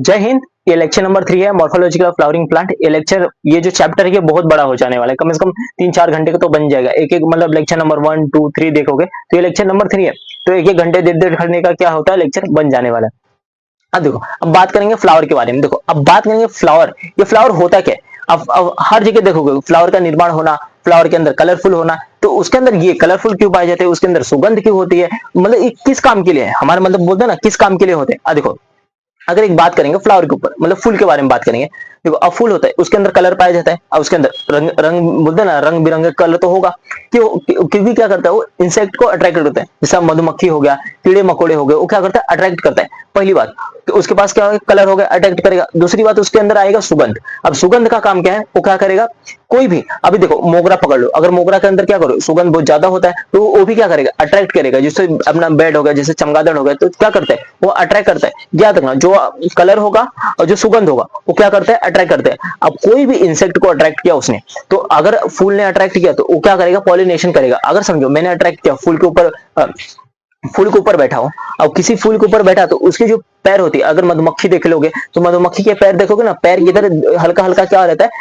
जय हिंद। ये lecture number 3 है, मॉर्फोलॉजिकल फ्लावरिंग प्लांट। ये लेक्चर, ये जो चैप्टर है ये बहुत बड़ा हो जाने वाला है, कम से कम 3-4 घंटे का तो बन जाएगा। एक एक मतलब लेक्चर नंबर 1 2 3 देखोगे तो ये लेक्चर नंबर 3 है, तो एक एक घंटे 1.5 घंटे का क्या होता है लेक्चर बन जाने वाला है। अब देखो, अब बात करेंगे फ्लावर के बारे में। देखो अब बात करेंगे फ्लावर, ये फ्लावर होता क्या है। अब हर जगह देखोगे फ्लावर का निर्माण होना, फ्लावर के अंदर कलरफुल होना, तो उसके अंदर ये कलरफुल क्यों पाए जाते हैं, उसके अंदर सुगंध क्यों होती है, मतलब ये किस काम के लिए है हमारे, मतलब बोलते हैं ना किस काम के लिए होते हैं। देखो अगर एक बात करेंगे फ्लावर के ऊपर, मतलब फूल के बारे में बात करेंगे। देखो अब फूल होता है, उसके अंदर कलर पाया जाता है, और उसके अंदर रंग रंग बोलते हैं ना, रंग बिरंगे कलर तो होगा। क्योंकि क्या करता है वो इंसेक्ट को अट्रैक्ट करता है, जैसे मधुमक्खी हो गया, कीड़े मकोड़े हो गए, वो क्या करता है अट्रैक्ट करता है। पहली बात तो उसके पास क्या कलर हो गया, अट्रैक्ट करेगा। दूसरी बात उसके अंदर आएगा सुगंध। अब सुगंध का काम क्या है, वो क्या करेगा, कोई भी अभी देखो मोगरा पकड़ लो, अगर मोगरा के अंदर क्या करो सुगंध बहुत ज्यादा होता है, तो वो भी क्या करेगा अट्रैक्ट करेगा। जैसे अपना बेड हो गया, जैसे चमगादड़ हो गया, तो क्या करता है वो अट्रैक्ट करता है। याद रखना, जो कलर होगा और जो सुगंध होगा वो क्या करता है अट्रैक्ट करता है। अब कोई भी इंसेक्ट को अट्रैक्ट किया उसने, तो अगर फूल ने अट्रैक्ट किया तो वो क्या करेगा पॉलिनेशन करेगा। अगर समझो मैंने अट्रैक्ट किया फूल के ऊपर, फूल के ऊपर बैठा हो, अब किसी फूल के ऊपर बैठा तो उसकी जो पैर होती है, अगर मधुमक्खी देख लोगे तो मधुमक्खी के पैर देखोगे ना, पैर की इधर हल्का हल्का क्या रहता है,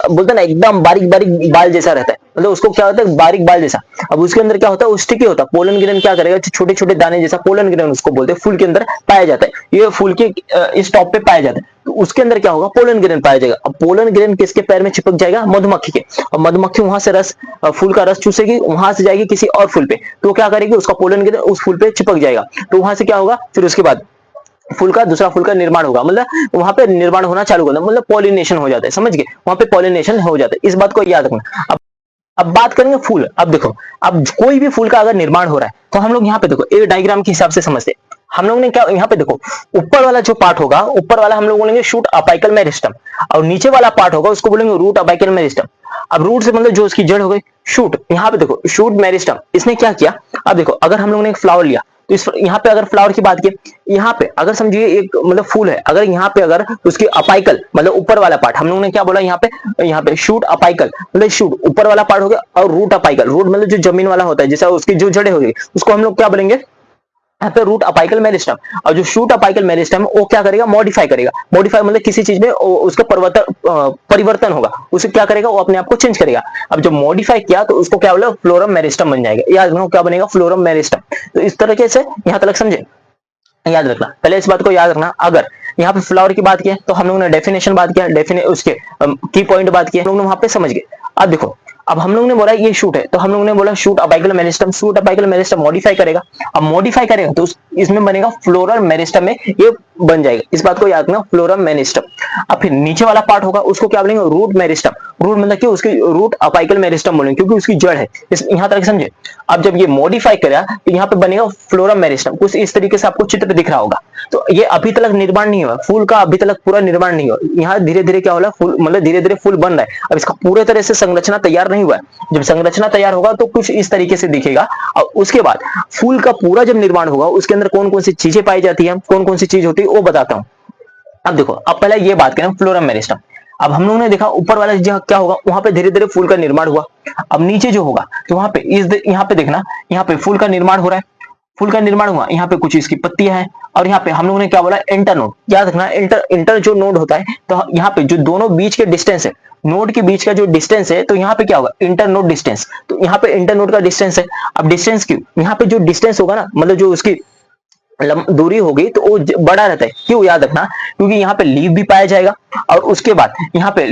बोलते हैं ना एकदम बारीक बारीक बाल जैसा रहता है, मतलब उसको क्या होता है बारीक बाल जैसा। अब उसके अंदर क्या होता है स्टिकी होता है, पोलन ग्रेन क्या करेगा, छोटे छोटे दाने जैसा पोलन ग्रेन उसको बोलते हैं, फूल के अंदर पाया जाता है। ये फूल के इस टॉप पे पाया जाता है, तो उसके अंदर क्या होगा पोलन ग्रेन पाया जाएगा। अब पोलन ग्रेन किसके पैर में चिपक जाएगा, मधुमक्खी के। और मधुमक्खी वहां से रस, फूल का रस चूसेगी, वहां से जाएगी किसी और फूल पे, तो क्या करेगी उसका पोलन ग्रेन उस फूल पे चिपक जाएगा। तो वहां से क्या होगा फिर उसके बाद फूल का दूसरा फूल का निर्माण होगा, मतलब वहां पे निर्माण होना चालू होगा, मतलब पॉलिनेशन हो जाता है, समझ गए, वहां पे पॉलिनेशन हो जाता है। इस बात को याद रखना। अब बात करेंगे फूल। अब देखो, अब कोई भी फूल का अगर निर्माण हो रहा है तो हम लोग यहाँ पे देखो एक डायग्राम के हिसाब से समझते हैं। हम लोग ने क्या यहाँ पे देखो, ऊपर वाला जो पार्ट होगा, ऊपर वाला हम लोग बोलेंगे शूट अपाइकल मेरिस्टम, और नीचे वाला पार्ट होगा उसको बोलेंगे रूट अपाइकल मेरिस्टम। अब रूट से मतलब जो उसकी जड़ हो गई शूट, यहाँ पे देखो शूट मेरिस्टम, इसने क्या किया। अब देखो अगर हम लोग ने एक फ्लावर लिया, तो इस यहाँ पे अगर फ्लावर की बात की, यहाँ पे अगर समझिए एक मतलब फूल है, अगर यहाँ पे अगर उसकी अपाइकल मतलब ऊपर वाला पार्ट, हम लोगों ने क्या बोला यहाँ पे शूट अपाइकल, मतलब शूट ऊपर वाला पार्ट हो गया, और रूट अपाइकल, रूट मतलब जो जमीन वाला होता है, जैसा उसकी जो जड़ें होगी उसको हम लोग क्या बोलेंगे यहाँ पे रूट अपाइकल मेरिस्टम। और जो शूट अपाइकल मेरिस्टम वो क्या करेगा मॉडिफाई करेगा। मॉडिफाई मतलब किसी चीज में उसका परिवर्तन होगा, उसे क्या करेगा वो अपने आप को चेंज करेगा। अब जब मॉडिफाई किया तो उसको क्या बोला फ्लोरम मेरिस्टम बन जाएगा। याद रखना क्या बनेगा फ्लोरम मेरिस्टम। तो इस तरीके से यहाँ तक समझे, याद रखना, पहले इस बात को याद रखना। अगर यहाँ पे फ्लावर की बात की तो हम लोगों ने डेफिनेशन बात किया, उसके की पॉइंट बात किया, हम लोग वहां पे समझ गए। अब देखो, अब हम लोग ने बोला ये शूट है, तो हम लोग ने बोला shoot apical meristem, shoot apical meristem modify करेगा। अब मॉडिफाई करेगा तो इसमें बनेगा फ्लोरल मेरिस्टम में ये बन जाएगा। इस बात को याद रखना फ्लोरम मेरिस्टम। अब फिर नीचे वाला पार्ट होगा उसको क्या बोलेंगे रूट मेरिस्टम। रूट मतलब कि उसकी रूट अपाइकल मेरिस्टम बोलेंगे क्योंकि उसकी जड़ है। इस यहाँ तक समझे। अब जब ये मॉडिफाई करा तो यहाँ पे बनेगा फ्लोरम मेरिस्टम। कुछ इस तरीके से आपको चित्र दिख रहा होगा। तो ये अभी तक निर्माण नहीं हुआ, फूल का अभी तक पूरा निर्माण नहीं हुआ। यहाँ धीरे धीरे क्या हो रहा है फूल, मतलब धीरे धीरे फूल बन रहा है। अब इसका पूरे तरह से संरचना तैयार नहीं हुआ है। जब संरचना तैयार होगा तो कुछ इस तरीके से दिखेगा। और उसके बाद फूल का पूरा जब निर्माण होगा उसके अंदर कौन कौन सी चीजें पाई जाती है, कौन कौन सी चीज होती है वो बताता हूँ। अब देखो, अब पहले ये बात करें फ्लोरम मेरिस्टम। अब हम लोगों ने देखा ऊपर वाला जहाँ क्या होगा वहां पे धीरे धीरे फूल का निर्माण हुआ। अब नीचे जो होगा तो वहां पे यहाँ पे देखना, यहाँ पे फूल का निर्माण हो रहा है। फूल का निर्माण हुआ, यहाँ पे कुछ इसकी पत्तियां हैं, और यहाँ पे हम लोगों ने क्या बोला इंटर नोड। याद रखना इंटर जो नोड होता है, तो यहाँ पे जो दोनों बीच के डिस्टेंस है, नोड के बीच का जो डिस्टेंस है, तो यहाँ पे क्या होगा इंटर नोड डिस्टेंस। तो यहाँ पे इंटर नोड का डिस्टेंस है। अब डिस्टेंस क्यों, यहाँ पे जो डिस्टेंस होगा ना, मतलब जो उसकी दूरी होगी तो वो बड़ा रहता है। क्यों, याद रखना क्योंकि यहाँ पे लीफ भी पाया जाएगा, और उसके बाद यहाँ पे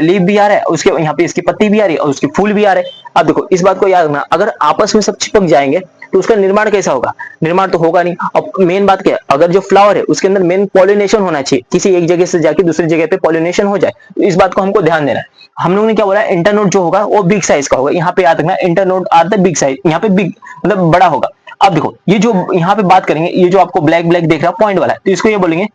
लीफ भी आ रहा है, उसके यहाँ पे इसकी पत्ती भी आ रही है और उसके फूल भी आ रहे हैं। अब देखो इस बात को याद रखना, अगर आपस में सब चिपक जाएंगे तो उसका निर्माण कैसा होगा, निर्माण तो होगा नहीं। अब मेन बात क्या है, अगर जो फ्लावर है उसके अंदर मेन पॉलिनेशन होना चाहिए, किसी एक जगह से जाके दूसरी जगह पे पॉलिनेशन हो जाए, तो इस बात को हमको ध्यान देना है। हम लोगों ने क्या बोला इंटरनोड जो होगा वो बिग साइज का होगा। यहाँ पे याद रखना internode are the big size, यहाँ पे बिग मतलब बड़ा होगा। अब देखो ये जो यहाँ पे बात करेंगे, ये जो आपको ब्लैक ब्लैक देख रहा है पॉइंट वाला है, तो इसको ये बोलेंगे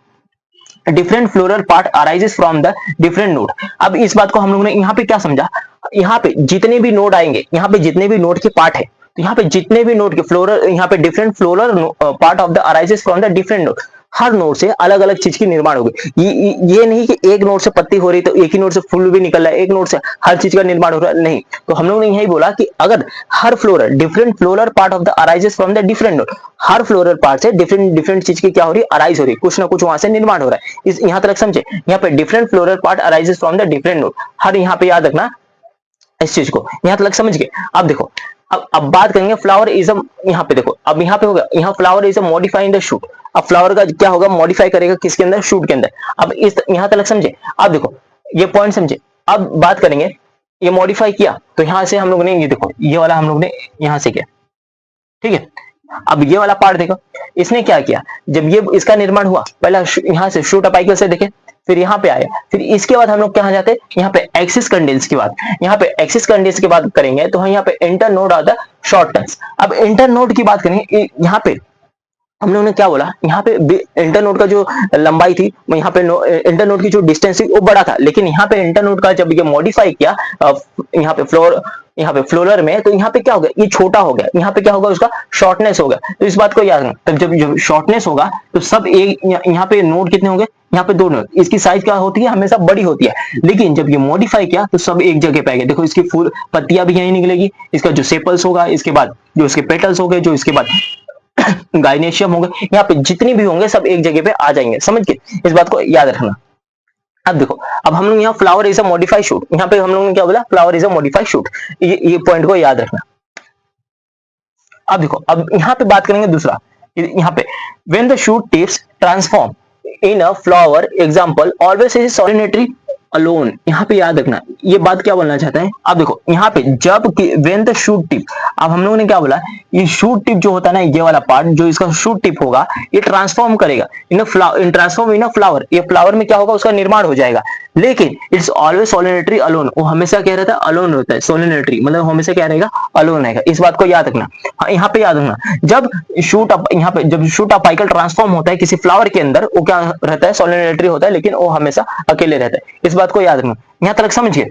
different floral part arises from the different node. अब इस बात को हम लोगों ने यहाँ पे क्या समझा, यहाँ पे जितने भी नोड आएंगे, यहाँ पे जितने भी नोड के पार्ट है, तो यहाँ पे जितने भी नोड के फ्लोरल, यहाँ पे different floral part of the arises from the different node. Her node से अलग अलग चीज की निर्माण होगी। ये नहीं कि एक नोड से पत्ती हो रही तो एक ही नोड से फूल भी निकल रहा है, एक नोड से हर चीज का निर्माण हो रहा है, नहीं। तो हम लोग ने यही बोला कि अगर हर floral different floral part of the arises from the different node, हर फ्लोरल पार्ट से डिफरेंट डिफरेंट चीज की क्या हो रही है, अराइज हो रही है, कुछ ना कुछ वहां से निर्माण हो रहा है। इस यहां तक समझे, यहाँ पे different floral part arises from the different node, हर यहाँ पे याद रखना इस चीज को, यहां तक समझ गए। अब देखो, अब बात करेंगे फ्लावर इज अ, यहाँ पे देखो, अब यहाँ पे होगा, यहाँ flower is a modifying the shoot. अब फ्लावर का क्या होगा, मॉडिफाई करेगा किसके अंदर, शूट के अंदर। अब इस यहाँ तक समझे। अब देखो ये पॉइंट समझे। अब बात करेंगे, ये मॉडिफाई किया तो यहां से हम लोग ने, ये देखो ये वाला हम लोग ने यहां से किया, ठीक है। अब ये वाला पार्ट देखो, इसने क्या किया, जब ये इसका निर्माण हुआ, पहला यहाँ से शूट अपाइकल से देखे, फिर यहाँ पे आया, फिर इसके बाद हम लोग कहाँ जाते हैं, यहाँ पे एक्सिस कंडेंस की बात, यहाँ पे एक्सिस कंडेंस की बात करेंगे तो हम यहाँ पे इंटर नोड आता है शॉर्ट टर्न्स। अब इंटर नोड की बात करेंगे, यहाँ पे हम लोगों ने क्या बोला, यहाँ पे इंटर नोड का जो लंबाई थी, यहाँ पे इंटर नोड की जो डिस्टेंस थी वो बड़ा था, लेकिन यहाँ पे इंटर नोड का जब ये मॉडिफाई किया यहाँ पे फ्लोरर में, तो यहाँ पे क्या हो गया, ये छोटा हो गया, यहाँ पे क्या होगा, उसका शॉर्टनेस हो गया। तो इस बात को याद रखना, तब जब शॉर्टनेस होगा तो सब एक, यहाँ पे नोड कितने होंगे, यहाँ पे दो नोड, इसकी साइज क्या होती है, हमेशा बड़ी होती है। लेकिन जब ये मॉडिफाई किया तो सब एक जगह पे आ गए। देखो इसकी फूल पत्तियां भी यहीं निकलेगी, इसका जो सेपल्स होगा, इसके बाद जो इसके पेटल्स हो गए, जो इसके बाद गाइनेशियम होंगे, यहाँ पे जितनी भी होंगे सब एक जगह पे आ जाएंगे, समझ के इस बात को याद रखना। अब देखो, अब हम लोग यहाँ flower is a modified shoot, यहाँ पे हम लोगों ने क्या बोला, flower is a modified shoot, ये पॉइंट को याद रखना। अब देखो, अब यहाँ पे बात करेंगे दूसरा, यहाँ पे when the shoot tips transform in a flower example always is solitary alone, यहाँ पे याद रखना ये बात क्या बोलना चाहता है। अब देखो यहाँ पे जब व्हेन द शूट टिप, अब हम लोगों ने क्या बोला, ये शूट टिप जो होता है ना, ये वाला पार्ट जो इसका शूट टिप होगा, ये ट्रांसफॉर्म करेगा इन ट्रांसफॉर्म इन अ फ्लावर, ये फ्लावर में क्या होगा, उसका निर्माण हो जाएगा। लेकिन इट्स ऑलवेज सोलिनेटरी अलोन, वो हमेशा क्या रहता है, अलोन होता है, सोलिनेटरी मतलब हमेशा क्या रहेगा, अलोन रहेगा। इस बात को याद रखना। हाँ, यहाँ पे याद रखना, जब शूट अप, यहाँ पे जब शूट अपाइकल ट्रांसफॉर्म होता है किसी फ्लावर के अंदर, वो क्या रहता है, सोलिनेटरी होता है, लेकिन वो हमेशा अकेले रहता है। इस बात को याद रखना। यहाँ तक समझिए,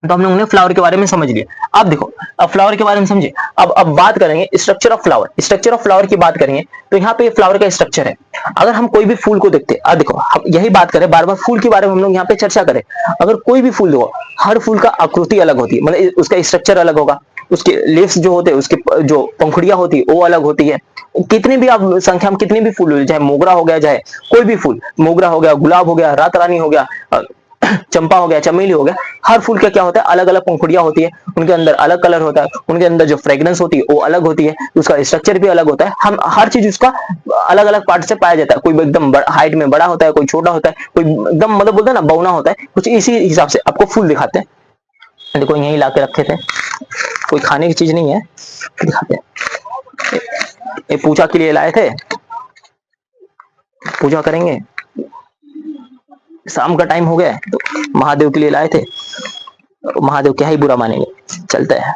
तो हम लोगों ने फ्लावर के बारे में समझ लिया। अब देखो, अब फ्लावर के बारे में समझे। अब बात करेंगे structure of flower. Structure of flower की बात करेंगे तो यहाँ पे फ्लावर का स्ट्रक्चर है। अगर हम कोई भी फूल को देखते हैं, अब देखो हम यही बात करें, बार बार फूल के बारे में हम लोग यहाँ पे चर्चा करें। अगर कोई भी फूल देखो, हर फूल का आकृति अलग होती है, मतलब उसका स्ट्रक्चर अलग होगा, उसके लीव्स जो होते हैं, उसके जो पंखुड़ियां होती है वो अलग होती है। कितनी भी आप संख्या में कितनी भी फूल हो, चाहे मोगरा हो गया, चाहे कोई भी फूल, मोगरा हो गया, गुलाब हो गया, रात रानी हो गया, चंपा हो गया, चमेली हो गया, हर फूल का क्या होता है, अलग अलग पंखुड़ियां होती है, उनके अंदर अलग कलर होता है, उनके अंदर जो फ्रेग्रेंस होती है वो अलग होती है, उसका स्ट्रक्चर भी अलग होता है। हम हर चीज उसका अलग अलग पार्ट से पाया जाता है। कोई एकदम हाइट में बड़ा होता है, कोई छोटा होता है, कोई एकदम मतलब बोलते हैं ना बौना होता है, कुछ इसी हिसाब से आपको फूल दिखाते हैं। देखो यही ला के रखे थे, कोई खाने की चीज नहीं है, दिखाते हैं। ये पूजा के लिए लाए थे, पूजा करेंगे, शाम का टाइम हो गया है तो महादेव के लिए लाए थे, महादेव क्या ही बुरा मानेंगे, चलता है।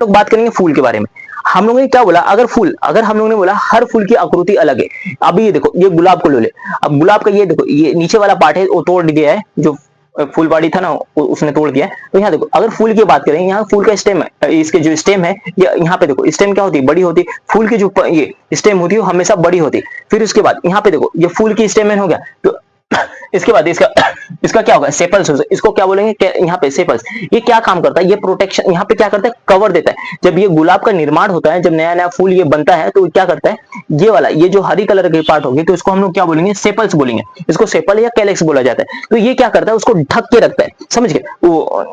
तो बात करेंगे फूल के बारे में। हम लोगों ने क्या बोला, अगर हम लोगों ने बोला हर फूल की आकृति अलग है। अभी ये देखो, ये गुलाब को ले ले, अब गुलाब का ये देखो, ये नीचे वाला पार्ट है वो तोड़ दिया है, जो फूलबाड़ी था ना उसने तोड़ दिया। तो यहाँ देखो, अगर फूल की बात करें, यहाँ फूल का स्टेम है, इसके जो स्टेम है, यहाँ पे देखो स्टेम क्या होती है, बड़ी होती है। फूल की जो ये स्टेम होती है वो हमेशा बड़ी होती है। फिर उसके बाद यहाँ पे देखो, ये फूल की स्टेम हो गया, तो इसके बाद इसका क्या होगा, सेपल्स। इसको क्या बोलेंगे, यहाँ पे सेपल्स। ये क्या काम करता है, ये प्रोटेक्शन, यहाँ पे क्या करता है, कवर देता है। जब ये गुलाब का निर्माण होता है, जब नया नया फूल ये बनता है, तो क्या करता है, ये वाला, ये जो हरी कलर की पार्ट होगी, तो इसको हम लोग क्या बोलेंगे, सेपल्स बोलेंगे। इसको सेपल या कैलेक्स बोला जाता है। तो ये क्या करता है, उसको ढक के रखता है, समझ गए, वो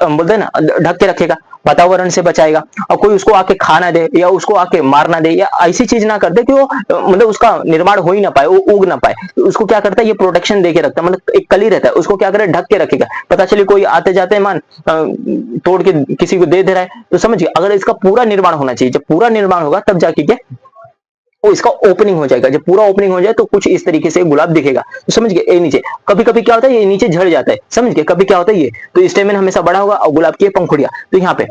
बोलते हैं ना, ढक के रखेगा, वातावरण से बचाएगा, और कोई उसको आके खा ना दे, या उसको आके मार ना दे, या ऐसी चीज ना कर दे कि वो मतलब उसका निर्माण हो ही ना पाए, वो उग ना पाए। तो उसको क्या करता है, ये प्रोटेक्शन दे के रखता है, मतलब एक कली रहता है, उसको क्या करे, ढक के रखेगा। पता चले कोई आते जाते मान तोड़ के किसी को दे रहा है, तो समझिए, अगर इसका पूरा निर्माण होना चाहिए, जब पूरा निर्माण होगा तब जाके क्या वो इसका ओपनिंग हो जाएगा। जब पूरा ओपनिंग हो जाए तो कुछ इस तरीके से गुलाब दिखेगा। तो समझ गए, ये नीचे कभी कभी क्या होता है, ये नीचे झड़ जाता है, समझ गए, कभी क्या होता है, ये तो स्टेमिन हमेशा बड़ा होगा, और गुलाब की पंखुड़ियां, तो यहाँ पे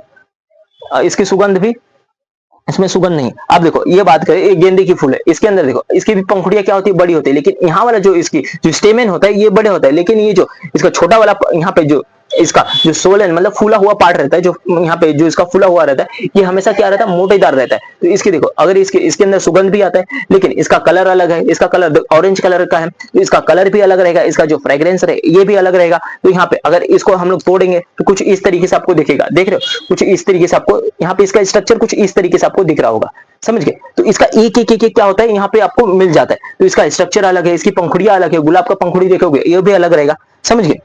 इसकी सुगंध भी, इसमें सुगंध नहीं। अब देखो ये बात करें, ये गेंदे की फूल है, इसके अंदर देखो, इसकी भी पंखुड़ियां क्या होती है, बड़ी होती है, लेकिन यहाँ वाला जो इसकी जो स्टेमेन होता है ये बड़े होता है, लेकिन ये जो इसका छोटा वाला यहाँ पे जो इसका जो सोलन मतलब फूला हुआ पार्ट रहता है, जो यहाँ पे जो इसका फूला हुआ रहता है, ये हमेशा क्या रहता है, मोटेदार रहता है। तो इसकी देखो, अगर इसके अंदर सुगंध भी आता है, लेकिन इसका कलर अलग है, इसका कलर ऑरेंज कलर का है, तो इसका कलर भी अलग रहेगा, इसका जो फ्रेग्रेंस है ये भी अलग रहेगा। तो यहाँ पे अगर इसको हम लोग तोड़ेंगे तो कुछ इस तरीके से आपको दिखेगा, देख रहे हो, कुछ इस तरीके से आपको यहाँ पे इसका स्ट्रक्चर कुछ इस तरीके से आपको दिख रहा होगा, समझ गए। तो इसका एक एक एक क्या होता है, यहाँ पे आपको मिल जाता है। तो इसका स्ट्रक्चर अलग है, इसकी पंखुड़ियां अलग है, गुलाब का पंखुड़ी देखोगे ये भी अलग रहेगा, समझ गए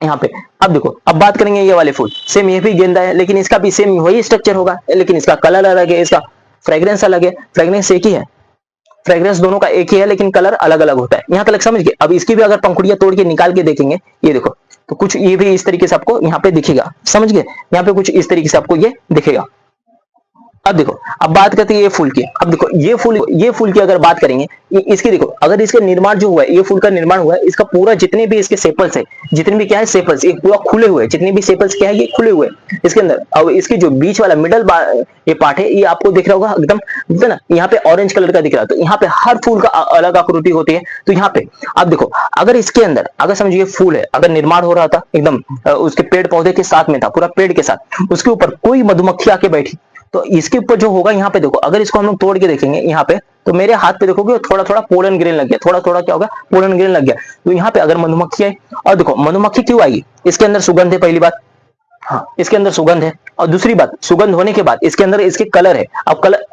यहाँ पे। अब देखो, अब बात करेंगे ये वाले फूल, सेम ये भी गेंदा है, लेकिन इसका भी सेम वही स्ट्रक्चर होगा, लेकिन इसका कलर अलग है, इसका फ्रेग्रेंस अलग है। फ्रेग्रेंस एक ही है, फ्रेग्रेंस दोनों का एक ही है, लेकिन कलर अलग अलग होता है। यहाँ तक समझ गए। अब इसकी भी अगर पंखुड़ियां तोड़ के निकाल के देखेंगे, ये देखो, तो कुछ ये भी इस तरीके से आपको यहाँ पे दिखेगा, समझ गए। यहाँ पे कुछ इस तरीके से आपको ये दिखेगा। अब देखो, अब बात करते हैं ये फूल की। अब देखो, ये फूल की अगर बात करेंगे, इसकी देखो, अगर इसका निर्माण जो हुआ है, ये फूल का निर्माण हुआ है, इसका पूरा जितने भी इसके सेपल्स है, जितने भी क्या है सेपल्स, ये पूरा खुले हुए, जितने भी सेपल्स क्या है ये खुले हुए इसके अंदर। अब इसकी जो बीच वाला मिडल ये पार्ट है, ये आपको दिख रहा होगा एकदम, है ना, यहाँ पे ऑरेंज कलर का दिख रहा है। तो यहाँ पे हर फूल का अलग आकृति होती है। तो यहाँ पे आप देखो, अगर इसके अंदर अगर समझिए फूल है, अगर निर्माण हो रहा था एकदम उसके पेड़ पौधे के साथ में था, पूरा पेड़ के साथ, उसके ऊपर कोई मधुमक्खी आके बैठी, तो इसके ऊपर जो होगा, यहाँ पे देखो, अगर इसको हम लोग तोड़ के देखेंगे, यहाँ पे तो मेरे हाथ पे देखोगे थोड़ा थोड़ा पोलन ग्रेन लग गया, थोड़ा थोड़ा क्या होगा, पोलन ग्रेन लग गया। तो यहाँ पे अगर मधुमक्खी है, और देखो मधुमक्खी क्यों आएगी, इसके अंदर सुगंध है, पहली बात, हाँ इसके अंदर सुगंध है। और दूसरी बात, सुगंध होने के बाद इसके अंदर इसके कलर है। अब कलर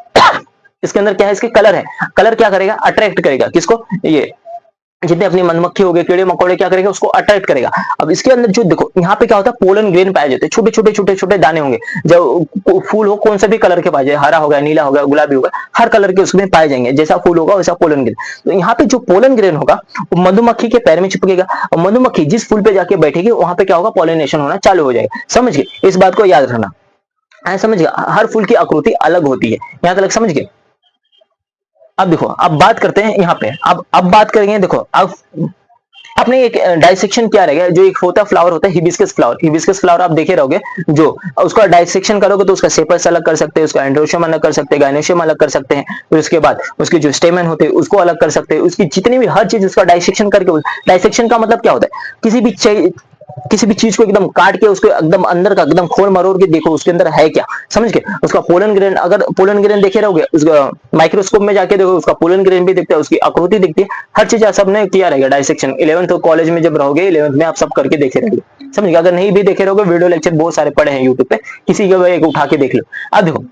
इसके अंदर क्या है, इसके कलर है। कलर क्या करेगा, अट्रैक्ट करेगा किसको, ये जितने अपनी मधुमक्खी हो गए, कीड़े मकोड़े, क्या करेगा, उसको अट्रैक्ट करेगा। अब इसके अंदर जो देखो, यहाँ पे क्या होता है, पोलन ग्रेन पाए जाते हैं, छोटे छोटे छोटे छोटे दाने होंगे। जब फूल हो कौन सा भी कलर के पाए जाए, हरा होगा, नीला होगा, गुलाबी होगा, हर कलर के उसमें पाए जाएंगे, जैसा फूल होगा वैसा पोलन ग्रेन। तो यहाँ पे जो पोलन ग्रेन होगा वो मधुमक्खी के पैर में चिपकेगा, और मधुमक्खी जिस फूल पे जाके बैठेगी वहां पे क्या होगा, पॉलिनेशन होना चालू हो जाएगा। समझ गए, इस बात को याद रखना है, समझ गए। हर फूल की आकृति अलग होती है, यहाँ तक समझ गए। अब देखो, अब बात करते हैं यहाँ पे, अब बात करेंगे, देखो अब आपने एक डाइसेक्शन क्या रहेगा, जो एक होता है फ्लावर होता है हिबिस्कस फ्लावर। हिबिस्कस फ्लावर आप देखे रहोगे, जो उसका डाइसेक्शन करोगे तो उसका सेपल्स अलग कर सकते हैं, उसका एंड्रोशियम अलग कर सकते हैं, गायनोशियम अलग कर सकते हैं, फिर उसके बाद उसके जो स्टेमन होते हैं उसको अलग कर सकते हैं, उसकी जितनी भी हर चीज उसका डाइसेक्शन करके। डाइसेक्शन का मतलब क्या होता है, किसी भी चीज को एकदम काट के उसको एकदम अंदर का एकदम खोल मरोड़ के देखो उसके अंदर है क्या, समझ के। उसका पोलन ग्रेन, अगर पोलन ग्रेन देखे रहोगे, उसका माइक्रोस्कोप में जाके देखो, उसका पोलन ग्रेन भी दिखता है, उसकी आकृति दिखती है, हर चीज सबने किया रहेगा डाइसेक्शन। 11th कॉलेज में जब रहोगे, 11th में आप सब करके देखे रहोगे, समझ गए। अगर नहीं भी देखे रहोगे, वीडियो लेक्चर बहुत सारे पड़े हैं यूट्यूब पे, किसी का एक उठा के देख लो। अब देखो,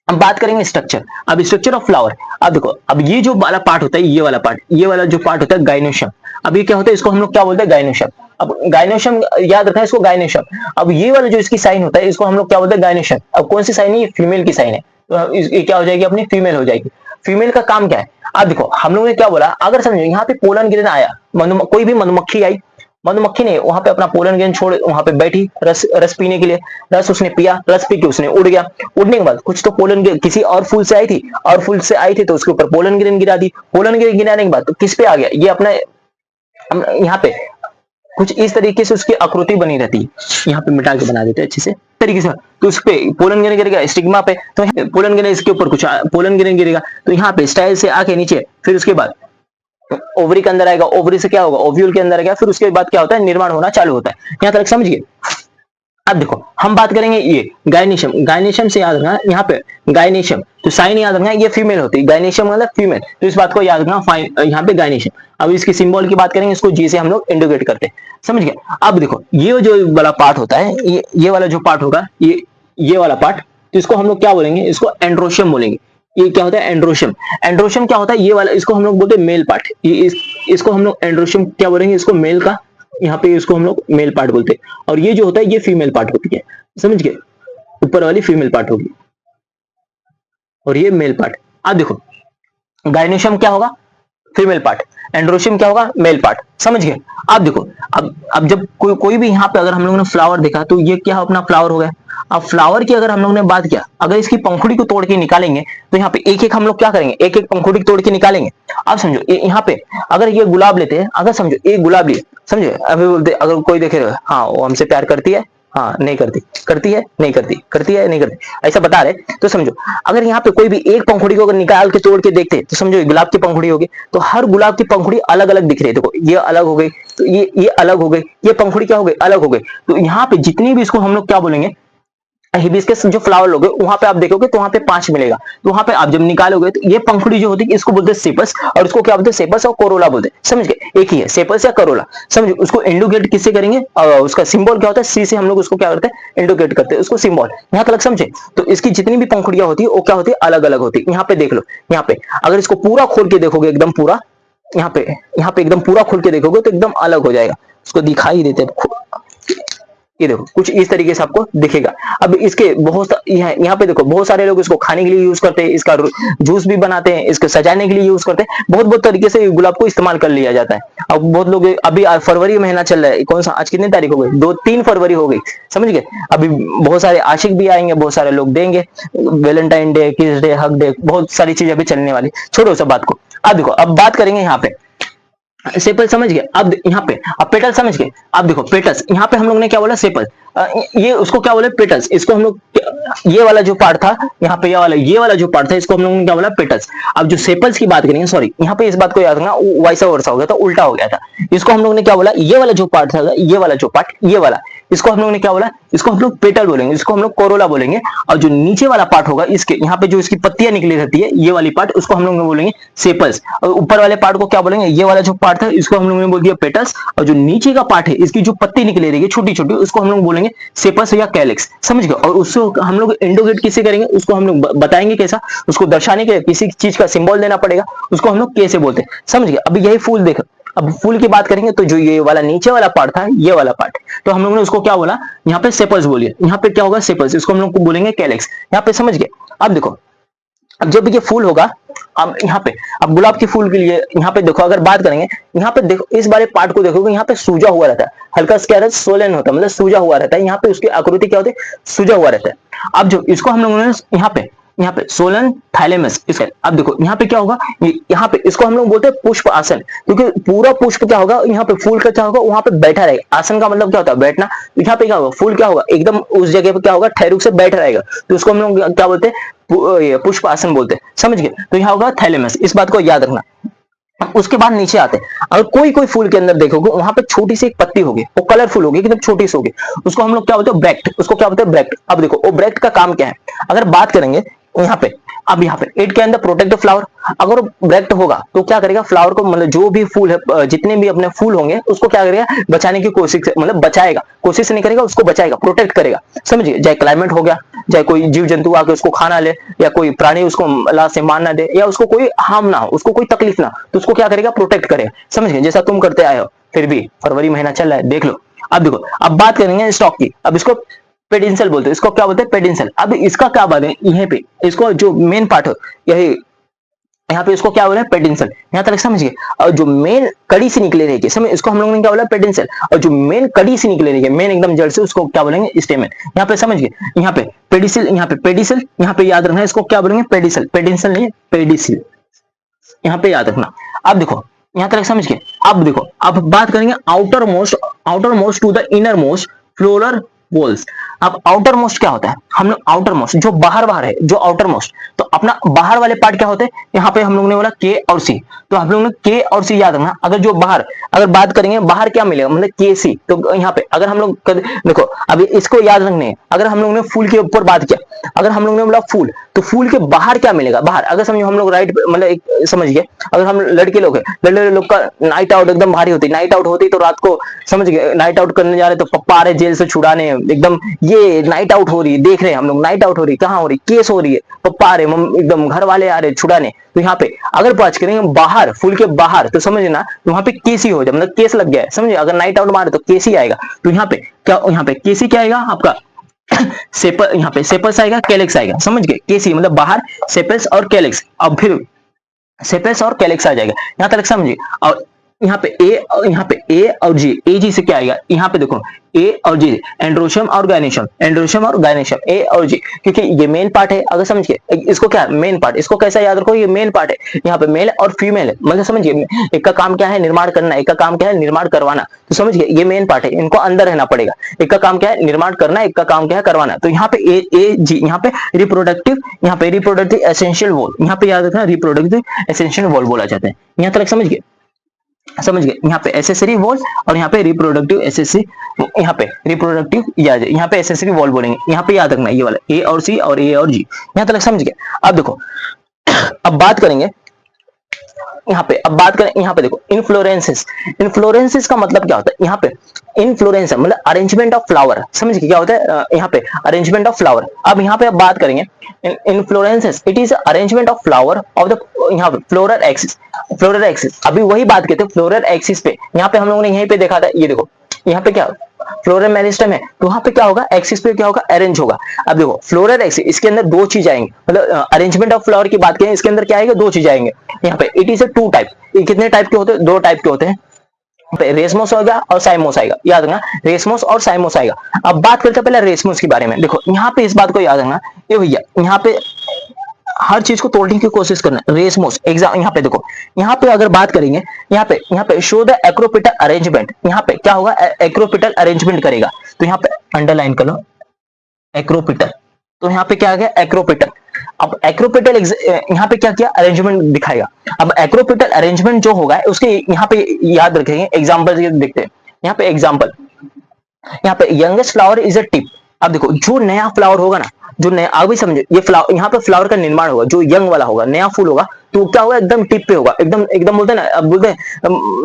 अब बात करेंगे स्ट्रक्चर। अब स्ट्रक्चर ऑफ फ्लावर, अब देखो, अब ये जो वाला पार्ट होता है, ये वाला पार्ट, ये वाला जो पार्ट होता है गाइनोशियम। अब ये क्या होता है, इसको हम लोग क्या बोलते हैं, गाइनोशियम। अब गाइनोशियम याद रखना है इसको, गाइनोशियम। अब ये वाला जो इसकी साइन होता है, इसको हम लोग क्या बोलते हैं, गाइनोशियम। अब कौन सी साइन है, ये फीमेल की साइन है, तो ये क्या हो जाएगी, अपनी फीमेल हो जाएगी। फीमेल का काम क्या है, अब देखो हम लोगों ने क्या बोला, अगर समझो यहाँ पे पोलन ग्रेन आया, कोई भी मधुमक्खी आई, मधुमक्खी ने वहां पे अपना पोलन ग्रेन छोड़ वहां पे बैठी रस पीने के लिए, रस उसने पिया, रस पी के उसने उड़ गया। उड़ने के बाद कुछ तो पोलन ग्रेन किसी और फूल से आई थी, और फूल से आई थी तो उसके ऊपर पोलन ग्रेन गिरा दी। पोलन ग्रेन गिराने के बाद तो किस पे आ गया, ये अपना यहाँ पे कुछ इस तरीके से उसकी आकृति बनी रहती है, यहाँ पे मिटा के बना देते हैं अच्छे से तरीके से। तो उस पे पोलन ग्रेन गिरेगा स्टिग्मा पे, तो पोलन ग्रेन इसके ऊपर कुछ पोलन ग्रेन गिरेगा, तो यहाँ पे स्टाइल से आके नीचे, फिर उसके बाद ओवरी के अंदर आएगा, ओवरी से क्या होगा, ओव्यूल के अंदर आएगा, फिर उसके बाद क्या होता है, निर्माण होना चालू होता है। यहाँ तक समझिए। अब देखो हम बात करेंगे ये गायनेशियम। गायनेशियम से याद रखना, यहाँ पे गायनेशियम तो साइन याद रखना, ये फीमेल होती है, गायनेशियम मतलब फीमेल, तो इस बात को याद रखना। यहाँ पे गायनेशियम। अब इसकी सिंबल की बात करेंगे, इसको जी से हम लोग इंडिकेट करते हैं, समझ गए। अब देखो ये जो वाला पार्ट होता है, ये वाला जो पार्ट होगा, ये वाला पार्ट, तो इसको हम लोग क्या बोलेंगे, इसको एंड्रोशियम बोलेंगे। ये क्या होता है, एंड्रोशियम। एंड्रोशियम क्या होता है, ये वाला, इसको हम लोग बोलते हैं मेल पार्ट। इसको हम लोग एंड्रोशियम क्या बोलेंगे, इसको मेल का, यहाँ पे इसको हम लोग मेल पार्ट बोलते हैं। और ये जो होता है, ये फीमेल पार्ट होती है, समझ गए। ऊपर वाली फीमेल पार्ट होगी और ये मेल पार्ट। अब देखो गायनेशियम क्या होगा, फीमेल पार्ट, एंड्रोशियम क्या होगा, मेल पार्ट, समझ गए। अब देखो, अब जब कोई भी यहाँ पे अगर हम लोगों ने फ्लावर देखा, तो ये क्या अपना फ्लावर हो गया। अब फ्लावर की अगर हम लोग ने बात किया, अगर इसकी पंखुड़ी को तोड़ के निकालेंगे, तो यहाँ पे एक एक हम लोग क्या करेंगे, एक एक पंखुड़ी तोड़ के निकालेंगे। अब समझो यहाँ पे अगर ये गुलाब लेते हैं, अगर समझो एक गुलाब लिए, समझे, अभी बोलते अगर कोई देखे, हाँ वो हमसे प्यार करती है, हाँ नहीं करती, करती है नहीं करती, करती है नहीं करती, ऐसा बता रहे, तो समझो अगर यहाँ पे कोई भी एक पंखुड़ी को अगर निकाल के तोड़ के देखते हैं, तो समझो गुलाब की पंखुड़ी होगी। तो हर गुलाब की पंखुड़ी अलग अलग दिख रही है, देखो ये अलग हो गई, तो ये अलग हो गई, ये पंखुड़ी क्या हो गई, अलग हो गई। तो यहाँ पे जितनी भी इसको हम लोग क्या बोलेंगे, हिबिस्कस जो फ्लावर लोगे वहां पे आप देखोगे तो वहां पे 5 मिलेगा। तो वहां पे आप जब निकालोगे तो ये पंखुड़ी जो होती है इसको बोलते हैं सेपस, और इसको क्या बोलते हैं, सेपस और कोरोला बोलते हैं। समझ गए, एक ही है सेपस या करोला। समझ, उसको इंडिकेट किससे करेंगे, उसका सिंबल क्या होता है, सी से हम लोग उसको क्या करते हैं, इंडिकेट करते हैं उसको सिंबल। यहाँ तक समझे। तो इसकी जितनी भी पंखुड़ियां होती है वो क्या होती है, अलग अलग होती है। यहाँ पे देख लो, यहाँ पे अगर इसको पूरा खोल के देखोगे एकदम पूरा, यहाँ पे एकदम पूरा खोल के देखोगे तो एकदम अलग हो जाएगा। उसको दिखाई देते हैं, ये देखो कुछ इस तरीके से आपको दिखेगा। अब इसके बहुत यहाँ पे देखो बहुत सारे लोग इसको खाने के लिए यूज करते हैं, इसका जूस भी बनाते हैं, इसको सजाने के लिए यूज करते हैं, बहुत बहुत तरीके से गुलाब को इस्तेमाल कर लिया जाता है। अब बहुत लोग अभी फरवरी महीना चल रहा है, कौन सा आज कितनी तारीख हो गई, 2-3 फरवरी हो गई। समझ गए, अभी बहुत सारे आशिक भी आएंगे, बहुत सारे लोग देंगे वैलेंटाइन डे, किस डे, हक डे, बहुत सारी चीजें अभी चलने वाली। छोड़ो सब बात को। अब देखो, अब बात करेंगे यहाँ पे सेपल। समझ गए, अब यहाँ पे अब पेटल समझ गए। अब देखो पेटल्स, यहाँ पे हम लोग ने क्या बोला, सेपल, ये उसको क्या बोले, पेटल्स। इसको हम लोग ये वाला जो पार्ट था यहाँ पे, ये वाला जो पार्ट था इसको हम लोग ने क्या बोला, पेटल्स। अब जो सेपल्स की बात करेंगे, सॉरी यहाँ पे इस बात को याद रखना, वैसा वर्षा हो गया था, उल्टा हो गया था। इसको हम लोग ने क्या बोला, ये वाला जो पार्ट था, ये वाला जो पार्ट, ये वाला, इसको हम लोग ने क्या बोला, इसको हम लोग पेटल बोलेंगे, इसको हम लोग कोरोला बोलेंगे। और जो नीचे वाला पार्ट होगा इसके, यहाँ पे जो इसकी पत्तियां निकली रहती है, ये वाली पार्ट, उसको हम लोग बोलेंगे सेपल्स। और ऊपर वाले पार्ट को क्या बोलेंगे, ये वाला जो पार्ट था इसको हम लोग ने बोल दिया पेटल्स। और जो नीचे का पार्ट है, इसकी जो पत्ती निकली रहेगी छोटी छोटी, उसको हम लोग बोलेंगे सेपस या कैलिक्स। समझ गए। और उसको हम लोग इंडिकेट किससे करेंगे, उसको हम लोग बताएंगे कैसा, उसको दर्शाने के किसी चीज का सिंबल देना पड़ेगा, उसको हम लोग कैसे बोलते हैं। समझ गए। अभी यही फूल देखो, अब फूल की बात करेंगे तो जो ये वाला नीचे वाला पार्ट था, ये वाला पार्ट, तो हम लोग ने उसको क्या बोला, यहाँ पे सेपल्स बोलिए, यहाँ पे क्या होगा, सेपल्स, इसको हम लोग बोलेंगे कैलिक्स। यहाँ पे समझ गए। अब देखो, अब जब ये फूल होगा, अब यहाँ पे, अब गुलाब के फूल के लिए यहाँ पे देखो, अगर बात करेंगे, यहाँ पे देखो इस वाले पार्ट को देखोगे, यहाँ पे सूजा हुआ रहता है, हल्का क्या रहता है, सोलन होता है, मतलब सूजा हुआ रहता है। यहाँ पे उसकी आकृति क्या होती है, सूजा हुआ रहता है। अब जो इसको हम लोगों ने यहाँ पे सोलन थाइलेमस, इसका अब देखो यहाँ पे क्या होगा, यहाँ पे इसको हम लोग बोलते हैं पुष्प आसन, क्योंकि पूरा पुष्प क्या होगा, यहाँ पे फूल का क्या होगा, वहां पे बैठा रहेगा। आसन का मतलब क्या होता है, बैठना। तो यहाँ पे क्या होगा, फूल क्या होगा, एकदम उस जगह पे क्या होगा, ठहरूक से बैठ रहेगा, तो उसको हम लोग क्या बोलते हैं, पुष्प आसन बोलते हैं। समझ गए। तो यहाँ होगा थैलेमस, इस बात को याद रखना। उसके बाद नीचे आते हैं, अगर कोई कोई फूल के अंदर देखोगे, वहां पे छोटी सी एक पत्ती होगी, वो कलरफुल होगी, एकदम छोटी सी होगी, उसको हम लोग क्या बोलते हैं, ब्रेक्ट, उसको क्या बोलते हैं, ब्रेक्ट। अब देखो वो ब्रेक्ट का काम क्या है, अगर बात करेंगे यहाँ पे, अब यहाँ पे इट के अंदर प्रोटेक्ट द फ्लावर, अगर ब्रेक्ट होगा तो क्या करेगा, फ्लावर को, मतलब जो भी फूल है, जितने भी अपने फूल होंगे उसको क्या करेगा, बचाने की कोशिश, मतलब बचाएगा, कोशिश नहीं करेगा, उसको बचाएगा, प्रोटेक्ट करेगा। समझिए, चाहे क्लाइमेट हो गया, चाहे कोई जीव जंतु आके उसको खाना ले, या कोई प्राणी उसको लाश से मार ना दे, या उसको कोई हार्म ना हो, उसको कोई तकलीफ ना, तो उसको क्या करेगा, प्रोटेक्ट करेगा। समझ गए, जैसा तुम करते आए हो। फिर भी फरवरी महीना चल रहा है, देख लो। अब देखो, अब बात करेंगे स्टॉक की। अब इसको पेडिंसल बोलते हैं, इसको क्या बोलते हैं, पेडिंसल। अब इसका क्या बात है, यहीं पे इसको जो मेन पार्ट है, यही यहाँ पे इसको क्या बोला है, पेडिंसल। यहाँ तक समझ गए। और जो मेन कड़ी से निकले रहेगी, समझ, इसको हम लोगों ने क्या बोला, पेडिंसल। और जो मेन कड़ी से निकले रहेगी, मेन एकदम जड़ से, उसको क्या बोलेंगे, स्टेमन। यहाँ पे समझ गए, यहाँ पे पेडिसल, यहाँ पे पेडिसल, यहाँ पे याद रखना है, इसको क्या बोलेंगे, पेडिसल, पेडिसल नहीं पेडिसल, यहाँ पे याद रखना। अब देखो, यहाँ तक समझ गए। अब देखो, अब बात करेंगे outermost to the innermost floral whorls. अब आउटर मोस्ट क्या होता है, हम लोग आउटर मोस्ट जो बाहर है, जो आउटर मोस्ट, तो अपना बाहर वाले पार्ट क्या होते हैं, यहाँ पे हम लोग ने बोला के और सी, तो हम लोग ने के और सी याद रखना। अगर जो बाहर, अगर बात करेंगे बाहर क्या मिलेगा, मतलब के सी, तो यहाँ पे अगर हम लोग देखो, अभी इसको याद रखने है। अगर हम लोग ने फूल के ऊपर बात किया, अगर हम लोग ने बोला फूल, तो फूल के बाहर क्या मिलेगा, बाहर। अगर समझो हम लोग राइट, मतलब समझिए, अगर हम लड़के लोग हैं, लड़के लोग का नाइट आउट एकदम भारी होती, नाइट आउट होती तो रात को, समझ गए, नाइट आउट करने जा रहे तो पप्पा आ रहे जेल से छुड़ाने, एकदम ये नाइट आउट हो रही है, देख रहे हैं हम लोग नाइट आउट हो रही है, कहाँ हो रही है, केस हो रही है, पप्पा आ रहे, एकदम घर वाले आ रहे छुड़ाने। तो यहाँ पे अगर बात करेंगे बाहर, फूल के बाहर, तो समझ ना, तो वहां पे केसी हो जाए, मतलब केस लग गया है, समझे। अगर नाइट आउट मारे तो केसी आएगा। तो यहाँ पे क्या, यहाँ पे केसी क्या आएगा आपका, सेपल, यहाँ पे सेपल्स आएगा, कैलिक्स आएगा। समझ गए, केसी मतलब बाहर, सेपल्स और कैलिक्स, अब फिर सेपल्स और कैलिक्स आ जाएगा। यहाँ तक समझिए। और यहाँ पे ए और जी, ए जी से क्या आएगा, यहाँ पे देखो ए और जी, एंड्रोशियम और गायनेशियम, एंड्रोशियम और गायनेशियम, ए और जी, क्योंकि ये मेन पार्ट है। अगर समझिए इसको क्या मेन पार्ट, इसको कैसा याद रखो, ये मेन पार्ट है। यहाँ पे मेल और फीमेल है, मतलब समझिए, एक का काम क्या है, निर्माण करना, एक का काम क्या है, निर्माण करवाना। तो समझिए ये मेन पार्ट है, इनको अंदर रहना पड़ेगा। एक का काम क्या है, निर्माण करना, एक का काम क्या है, करवाना। तो यहाँ पे ए जी, यहाँ पे रिप्रोडक्टिव एसेंशियल वॉल, यहाँ पे याद रखना, रिप्रोडक्टिव एसेंशियल वॉल बोला जाता है। यहाँ तक समझिए। समझ गए, यहाँ पे एसेसरी वॉल और यहाँ पे रिप्रोडक्टिव एसेसरी, यहाँ पे रिप्रोडक्टिव याद, यहाँ पे एसेसरी वॉल बोलेंगे, यहाँ पे याद रखना ये वाला ए और सी और ए और जी, यहाँ तक समझ गए। अब देखो अब बात करेंगे यहाँ पे, अब बात करें यहाँ पे देखो इन्फ्लोरेंसेस। इन्फ्लोरेंसेस का मतलब क्या होता है, यहाँ पे इन्फ्लोरेंस मतलब अरेंजमेंट ऑफ फ्लावर, समझ गए क्या होता है यहाँ पे अरेंजमेंट ऑफ फ्लावर। अब यहाँ पे अब बात करेंगे inflorescences, it is arrangement of flower of the यहाँ पे फ्लोरल एक्सिस। फ्लोरल एक्सिस अभी वही बात करते हैं फ्लोरल एक्सिस पे, यहाँ पे हम लोगों ने यहीं पे देखा था, ये देखो यहाँ पे क्या फ्लोरल मेरिस्टम है, तो वहां पे क्या होगा एक्सिस पे क्या होगा अरेंज होगा। अब देखो फ्लोरल एक्सिस इसके अंदर दो चीज आएंगे, मतलब अरेंजमेंट ऑफ फ्लावर की बात करें इसके अंदर क्या आएगा, दो चीज आएंगे यहाँ पे। It is a two type, ये कितने टाइप के होते हैं, दो टाइप के होते हैं, रेसमोस होगा और साइमोस आएगा, याद रखना रेसमोस और साइमोस आएगा। अब बात करते हैं पहले रेसमोस के बारे में। देखो यहाँ पे इस बात को याद रखना, ये भैया यहाँ पे हर चीज को तोड़ने की कोशिश करना, रेसमोस एग्जाम। यहाँ पे देखो यहाँ पे अगर बात करेंगे यहाँ पे शो द एक्रोपिटल अरेंजमेंट, यहाँ पे क्या होगा एक्रोपिटल अरेंजमेंट करेगा, तो यहाँ पे अंडरलाइन कर लो एक्रोपिटल, तो यहाँ पे क्या आ गया एक्रोपिटल। अब एक्रोपिटल यहाँ पे क्या किया अरेंजमेंट दिखाएगा। अब एक्रोपिटल अरेंजमेंट जो होगा उसके यहाँ पे याद रखेंगे एग्जाम्पल देखते हैं, यहाँ पे एग्जाम्पल, यहाँ पे youngest flower is a tip. अब देखो जो नया फ्लावर होगा ना, जो नया आप भी समझे, ये फ्लावर यहाँ पे फ्लावर का निर्माण होगा, जो यंग वाला होगा नया फूल होगा, तो क्या होगा एकदम टिप पे होगा, एकदम एकदम बोलते हैं ना, अब बोलते हैं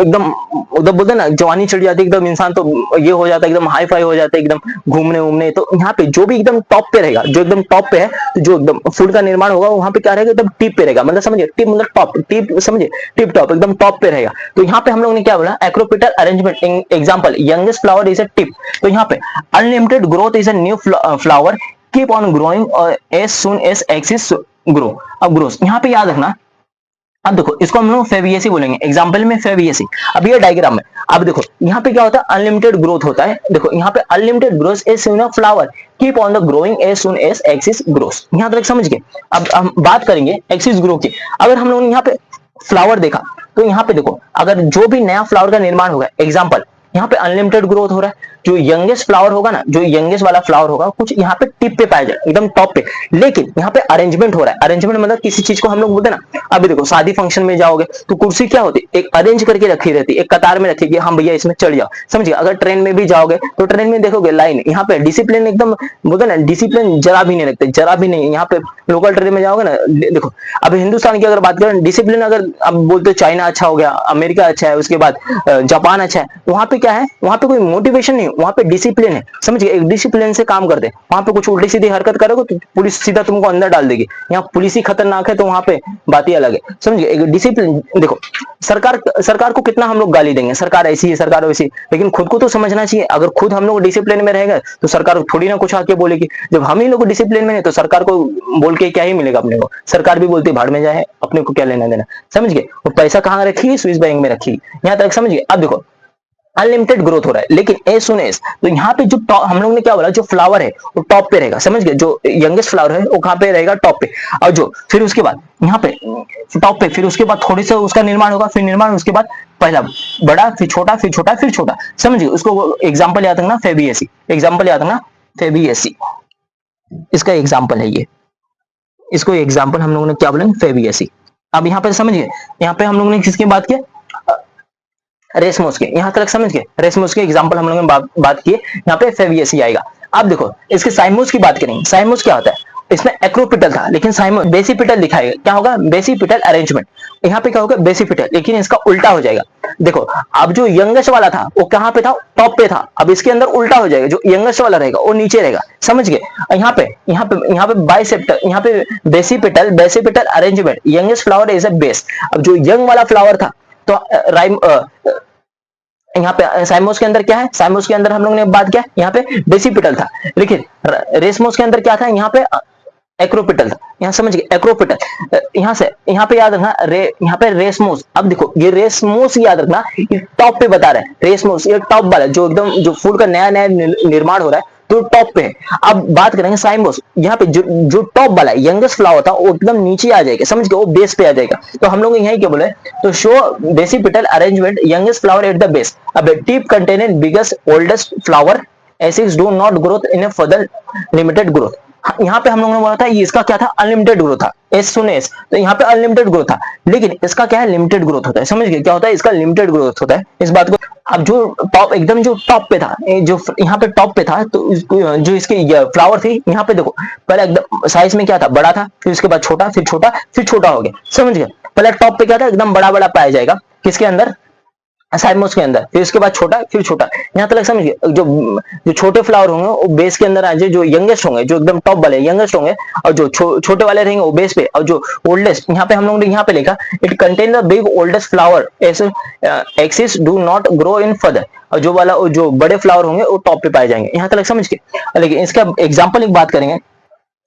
एकदम उधर बोलते हैं ना जवानी चढ़ जाती है एकदम, इंसान तो ये हो जाता है एकदम हाई फाई हो जाता है एकदम घूमने उमने। तो यहाँ पे जो भी एकदम टॉप पे रहेगा, जो एकदम टॉप पे है, तो जो एकदम फूल का निर्माण होगा वहां पे क्या रहेगा एकदम टिप पे रहेगा, मतलब समझिए टिप मतलब टॉप, टिप समझिए टिप टॉप एकदम टॉप पे रहेगा। तो यहाँ पे हम लोग ने क्या बोला acropetal arrangement example youngest flower is a tip. तो यहाँ पे unlimited growth is a new flower keep on growing as soon as axis grow. अब ग्रोथ यहाँ पे याद रखना, अब देखो इसको हम लोग फेबियसी बोलेंगे, एग्जांपल में फेबियसी। अब ये डायग्राम में अब देखो यहाँ पे क्या होता है अनलिमिटेड ग्रोथ होता है, देखो यहाँ पे unlimited growth as soon a flower keep on the growing as soon as axis growth, यहाँ तक समझ गए। अब हम बात करेंगे एक्सिस ग्रो की। अगर हम लोगों ने यहाँ पे फ्लावर देखा, तो यहाँ पे देखो अगर जो भी नया फ्लावर का निर्माण होगा, एग्जाम्पल यहाँ पे अनलिमिटेड ग्रोथ हो रहा है, जो यंगेस्ट फ्लावर होगा ना, जो यंगेस्ट वाला फ्लावर होगा कुछ यहाँ पे टिप पे पाया जाए एकदम टॉप पे, लेकिन यहाँ पे अरेंजमेंट हो रहा है। अरेंजमेंट मतलब किसी चीज को हम लोग बोलते हैं ना, अभी देखो शादी फंक्शन में जाओगे तो कुर्सी क्या होती है एक अरेंज करके रखी रहती है, एक कतार में रखी, हम भैया इसमें चढ़ जाओ, समझिए। अगर ट्रेन में भी जाओगे तो ट्रेन में देखोगे लाइन, यहाँ पे डिसिप्लिन एकदम बोलते ना, डिसिप्लिन जरा भी नहीं रखते, जरा भी नहीं। यहाँ पे लोकल ट्रेन में जाओगे ना, देखो अब हिंदुस्तान की अगर बात करें डिसिप्लिन, अगर अब बोलते चाइना अच्छा हो गया, अमेरिका अच्छा है, उसके बाद जापान अच्छा है, वहां पे क्या है, वहां पे कोई मोटिवेशन नहीं, वहां पे डिसिप्लिन है, समझिए एक डिसिप्लिन से काम करते हैं। वहां पे कुछ उल्टी सीधी हरकत करोगे तो पुलिस सीधा तुमको अंदर डाल देगी, यहाँ पुलिस ही खतरनाक है, तो वहां पे बात ही अलग है, समझिए एक डिसिप्लिन। देखो सरकार को कितना हम लोग गाली देंगे, सरकार ऐसी है सरकार वैसी, लेकिन खुद को तो समझना चाहिए। अगर खुद हम लोग डिसिप्लिन में रहेंगे तो सरकार थोड़ी ना कुछ आके बोलेगी। जब हम ही लोग डिसिप्लिन में है तो सरकार को बोल के क्या ही मिलेगा अपने को, सरकार भी बोलती भाड़ में जाए, अपने को क्या लेना देना, समझ गए। वो पैसा कहाँ रखी, स्विस बैंक में रखी, यहाँ तक समझिए। अब देखो अनलिमिटेड ग्रोथ हो रहा है, लेकिन एज सुन एज, तो यहाँ पे जो हम लोग ने क्या बोला, जो फ्लावर है वो टॉप पे रहेगा, समझ गए। जो यंगेस्ट फ्लावर है वो कहाँ पे रहेगा, टॉप पे। और जो फिर उसके बाद यहाँ पे टॉप पे, फिर उसके बाद थोड़ी सा उसका निर्माण होगा, फिर निर्माण उसके बाद पहला बड़ा, फिर छोटा, फिर छोटा, फिर छोटा, समझिए। उसको एग्जाम्पल याद रखना फेबियसी, एग्जाम्पल याद रखना फेबियसी, इसका एग्जाम्पल है ये, इसको एग्जाम्पल हम लोगों ने क्या बोला फेबियसी। अब यहाँ पे समझिए, यहाँ पे हम लोगों ने किसकी बात की, रेसमोस के, यहाँ तक समझ गए। रेसमोस के एग्जांपल हम लोगों ने बात की, यहाँ पे फेबियसी आएगा। अब देखो इसके साइमोस की बात करेंगे। साइमोस क्या होता है, इसमें एक्रोपिटल था, लेकिन साइमोस बेसिपिटल दिखाएगा, क्या होगा बेसिपिटल अरेंजमेंट। यहाँ पे क्या होगा बेसिपिटल, लेकिन इसका उल्टा हो जाएगा। देखो अब जो यंगेस्ट वाला था वो कहाँ पे था, टॉप पे था, अब इसके अंदर उल्टा हो जाएगा, जो यंगेस्ट वाला रहेगा वो नीचे रहेगा, समझ गए। यहाँ पे बाइसेप्टल, यहाँ पे basipetal arrangement, youngest flower is a base. अब जो यंग वाला फ्लावर था तो राइम यहाँ पे साइमोस के अंदर क्या है, साइमोस के अंदर हम लोग ने बात किया यहाँ पे बेसिपिटल था, लेकिन रेसमोस के अंदर क्या था, यहाँ पे एक्रोपिटल था, यहाँ समझ गए एक्रोपिटल। यहाँ से यहाँ पे याद रखना यहाँ पे रेसमोस। अब देखो ये रेसमोस याद रखना, ये टॉप पे बता रहे हैं, रेसमोस ये टॉप वाला, जो एकदम जो फूल का नया नया निर्माण हो रहा है तो टॉप पे है। अब बात करेंगे साइमोस, यहाँ पे जो टॉप वाला यंगेस्ट फ्लावर था वो एकदम नीचे आ जाएगा, समझ गए, वो बेस पे आ जाएगा। तो हम लोग यही क्या बोले, तो show basipetal arrangement youngest flower at the base. अब tip containing biggest oldest flower एसिड्स do not growth in a further limited growth. यहाँ पे हम लोगों ने बोला था ये इसका क्या था, अनलिमिटेड ग्रोथ था, एस सुने एस, तो यहाँ पे अनलिमिटेड ग्रोथ था, लेकिन इसका क्या है, लिमिटेड ग्रोथ होता है। समझ गए क्या होता है, इसका लिमिटेड ग्रोथ होता है इस बात को। अब जो टॉप एकदम जो टॉप पे था, जो यहाँ पे टॉप पे था, तो जो इसकी फ्लावर थी, यहाँ पे देखो पहले एकदम साइज में क्या था, बड़ा था, फिर उसके बाद छोटा, फिर छोटा, फिर छोटा हो गया। समझ गए, पहले टॉप पे क्या था, एकदम बड़ा बड़ा पाया जाएगा, किसके अंदर, साइमोस के अंदर, फिर उसके बाद छोटा, फिर छोटा, यहाँ तक समझिए। जो जो छोटे फ्लावर होंगे वो बेस के अंदर आ जाए, जो यंगेस्ट होंगे, जो एकदम टॉप वाले यंगेस्ट होंगे, और जो छोटे वाले रहेंगे वो बेस पे, और जो ओल्डेस्ट, यहाँ पे हम लोगों ने यहाँ पे लिखा, it contain the big oldest flower axis do not grow in further, और जो वाला जो बड़े फ्लावर होंगे वो टॉप पे पाए जाएंगे। यहाँ तक समझ के, लेकिन इसका एग्जाम्पल एक बात करेंगे,